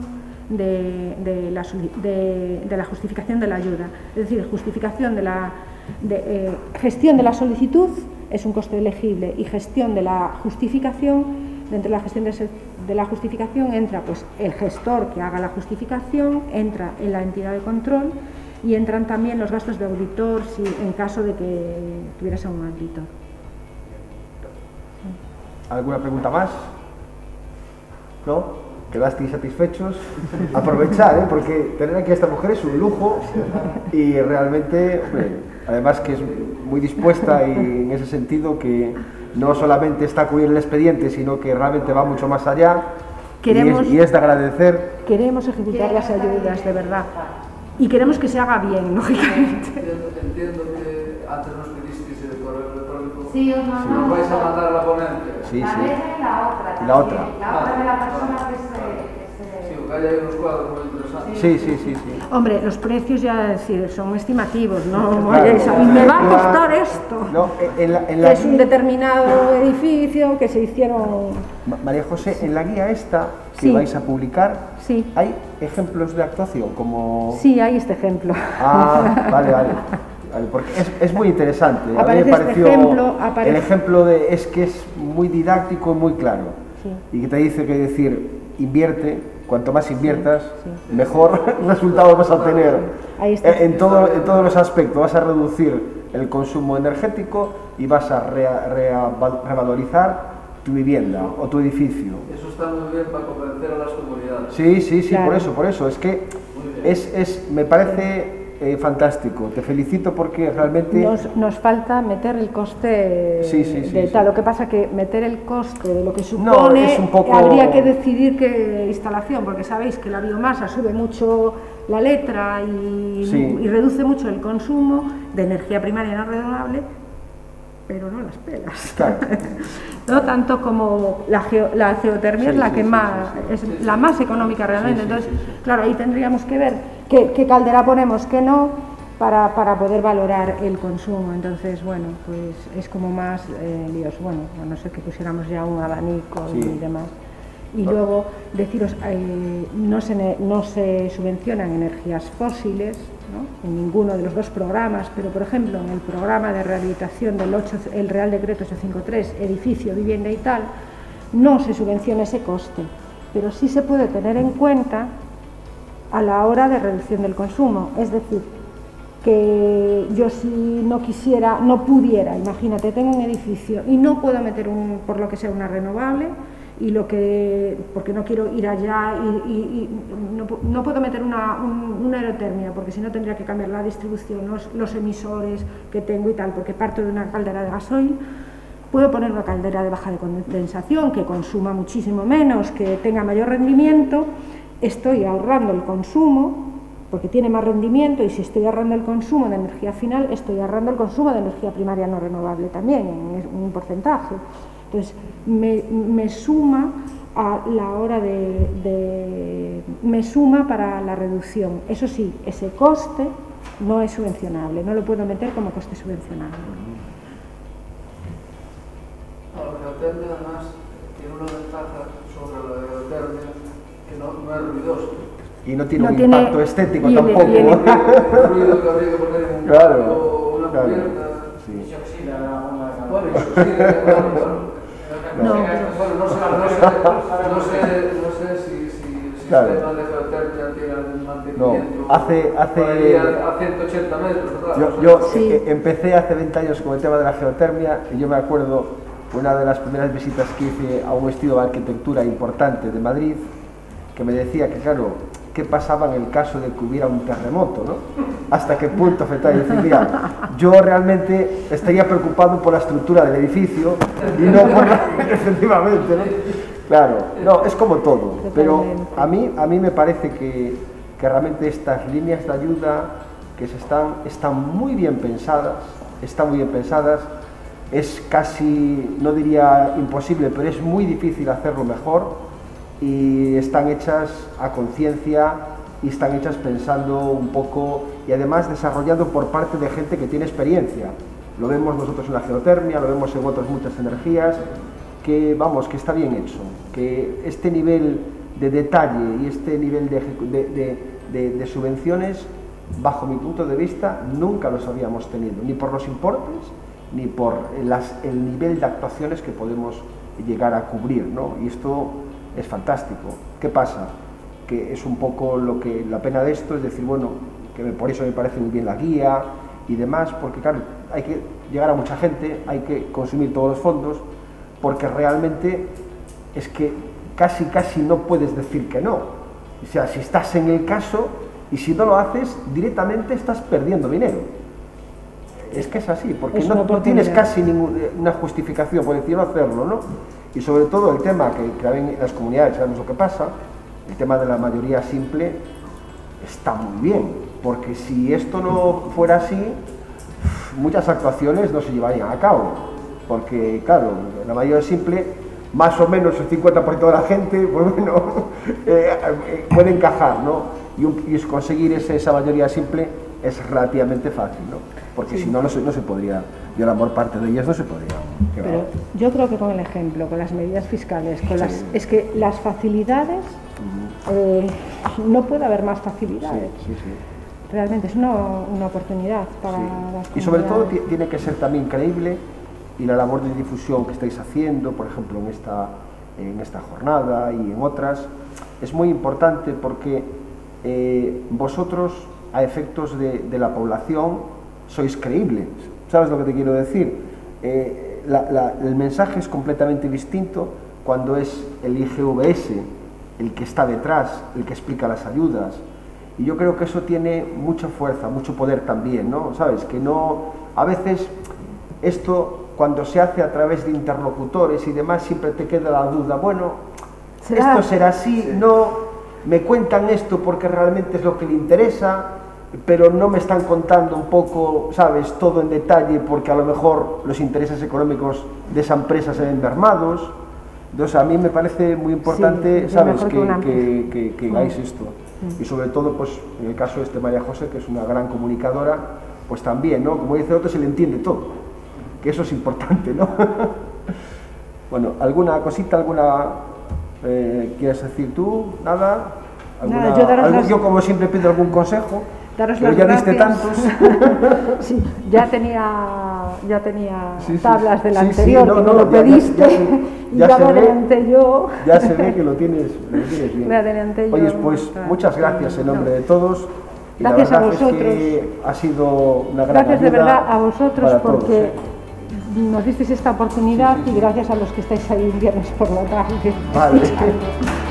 de la justificación de la ayuda. Es decir, justificación gestión de la solicitud es un coste elegible, y gestión de la justificación, dentro de la gestión de la justificación entra pues el gestor que haga la justificación, entra en la entidad de control y entran también los gastos de auditor en caso de que tuvieras a un auditor. ¿Alguna pregunta más? ¿No? ¿Quedasteis satisfechos? Aprovechar, porque tener aquí a esta mujer es un lujo y realmente, además que es muy dispuesta, y en ese sentido que no solamente está a cubrir el expediente, sino que realmente va mucho más allá, y es de agradecer. Queremos ejecutar las ayudas, de verdad, y queremos que se haga bien, lógicamente. Entiendo que antes nos pedisteis el correo electrónico. Sí, os mandamos. ¿Nos vais a mandar a la ponencia? Sí, la sí. y la otra. Y la otra. La otra de la persona que se... Sí, porque hay unos cuadros muy interesantes. Sí. Hombre, los precios ya decir, son estimativos, ¿no? Claro. A mí me va a costar esto. No, Que es un determinado edificio que se hicieron... María José, en la guía esta que Sí. vais a publicar, Sí. ¿hay ejemplos de actuación? Como... Sí, hay este ejemplo. Ah, vale, porque es muy interesante. A mí me Aparece pareció este ejemplo, el ejemplo es que es muy didáctico y muy claro. Sí. Y que te dice que decir, invierte, cuanto más inviertas, Sí. mejor resultados vas a obtener. Ahí está. En todos los aspectos, vas a reducir el consumo energético y vas a revalorizar tu vivienda o tu edificio. Eso está muy bien para convencer a las comunidades. Sí, Claro. por eso, es que me parece fantástico, te felicito porque realmente... Nos falta meter el coste de tal. Lo que pasa que meter el coste de lo que supone, es un poco... habría que decidir qué instalación, porque sabéis que la biomasa sube mucho la letra y reduce mucho el consumo de energía primaria no renovable, pero no las pelas. Claro. No tanto como la geotermia es la que es la más económica realmente. Entonces, claro, ahí tendríamos que ver qué caldera ponemos, qué no, para poder valorar el consumo. Entonces, bueno, pues es como más líos. Bueno, a no ser que pusiéramos ya un abanico y demás. Y luego, deciros, no se subvencionan energías fósiles, ¿no?, en ninguno de los dos programas, pero, por ejemplo, en el programa de rehabilitación el Real Decreto 853, edificio, vivienda y tal, no se subvenciona ese coste, pero sí se puede tener en cuenta a la hora de reducción del consumo. Es decir, que yo si no quisiera, no pudiera, imagínate, tengo un edificio y no puedo meter por lo que sea una renovable, porque no quiero ir allá y no puedo meter una aerotermia, porque si no tendría que cambiar la distribución, los emisores que tengo y tal, porque parto de una caldera de gasoil. Puedo poner una caldera de baja de condensación que consuma muchísimo menos, que tenga mayor rendimiento. Estoy ahorrando el consumo porque tiene más rendimiento, y si estoy ahorrando el consumo de energía final, estoy ahorrando el consumo de energía primaria no renovable también en un porcentaje. Entonces, me suma a la hora me suma para la reducción. Eso sí, ese coste no es subvencionable, no lo puedo meter como coste subvencionable. La geotermia, además, tiene una ventaja sobre la geotermia, que no es ruidoso. Y no tiene un impacto estético tampoco. El ruido que habría que poner en un cuarto, una cubierta. Y se oxida una... Bueno, y se oxida, claro. No sé si el sistema de geotermia tiene algún mantenimiento. Hace a 180 metros, ¿verdad? Yo empecé hace 20 años con el tema de la geotermia, y yo me acuerdo una de las primeras visitas que hice a un estudio de arquitectura importante de Madrid, que me decía que, claro, qué pasaba en el caso de que hubiera un terremoto, ¿no? Hasta qué punto afectaba. Y decir, mira, yo realmente estaría preocupado por la estructura del edificio y no por efectivamente, ¿no? Claro, no, es como todo, pero a mí me parece que realmente estas líneas de ayuda que están muy bien pensadas, es casi, no diría imposible, pero es muy difícil hacerlo mejor, y están hechas a conciencia y están hechas pensando un poco, y además desarrollado por parte de gente que tiene experiencia. Lo vemos nosotros en la geotermia, lo vemos en otras muchas energías, que vamos, que está bien hecho, que este nivel de detalle y este nivel de subvenciones, bajo mi punto de vista, nunca los habíamos tenido, ni por los importes, ni por el nivel de actuaciones que podemos llegar a cubrir, ¿no? Y esto es fantástico. ¿Qué pasa? Que es un poco la pena de esto, es decir, bueno, que por eso me parece muy bien la guía y demás, porque claro, hay que llegar a mucha gente, hay que consumir todos los fondos, porque realmente es que casi no puedes decir que no. O sea, si estás en el caso y si no lo haces, directamente estás perdiendo dinero. Es que es así, porque no tienes casi ninguna justificación por decir no hacerlo, ¿no? Y sobre todo el tema que en las comunidades sabemos lo que pasa, el tema de la mayoría simple está muy bien, porque si esto no fuera así, muchas actuaciones no se llevarían a cabo, porque claro, la mayoría simple, más o menos el 50% de la gente, pues bueno, puede encajar, ¿no? Y conseguir esa mayoría simple es relativamente fácil, ¿no? Porque si no, no se podría, yo la mayor parte de ellas no se podría. Pero yo creo que con el ejemplo, con las medidas fiscales, es que las facilidades, no puede haber más facilidades. Sí. Realmente es una oportunidad para las comunidades. Y sobre todo tiene que ser también creíble, y la labor de difusión que estáis haciendo, por ejemplo, en esta jornada y en otras, es muy importante porque vosotros, a efectos de la población, sois creíbles. ¿Sabes lo que te quiero decir? El mensaje es completamente distinto cuando es el IGVS el que está detrás, el que explica las ayudas. Y yo creo que eso tiene mucha fuerza, mucho poder también, ¿no? ¿Sabes? Que no... A veces esto, cuando se hace a través de interlocutores y demás, siempre te queda la duda, bueno, esto será así, no... Me cuentan esto porque realmente es lo que le interesa, pero no me están contando un poco, ¿sabes?, todo en detalle, porque a lo mejor los intereses económicos de esa empresa se ven mermados. Entonces, a mí me parece muy importante, sí, ¿sabes?, mejor que hagáis esto. Y sobre todo, pues, en el caso de María José, que es una gran comunicadora, pues también, ¿no? Como dice otro, se le entiende todo, que eso es importante, ¿no? Bueno, ¿alguna cosita, quieres decir tú? ¿Nada? Nada, yo como siempre pido algún consejo, daros pero las ya diste gracias. tantos. Sí, ya tenía Sí, tablas del sí, anterior, no, que no, me lo pediste, y ya me adelanté yo. Ya se ve que lo tienes bien. Me adelanté yo. Oye, pues muchas gracias en nombre de todos. Y gracias la a verdad vosotros. es que ha sido una gran Gracias de ayuda verdad a vosotros para porque todos, nos disteis esta oportunidad Sí, sí, sí. y gracias a los que estáis ahí un viernes por la tarde. Vale. escuchando.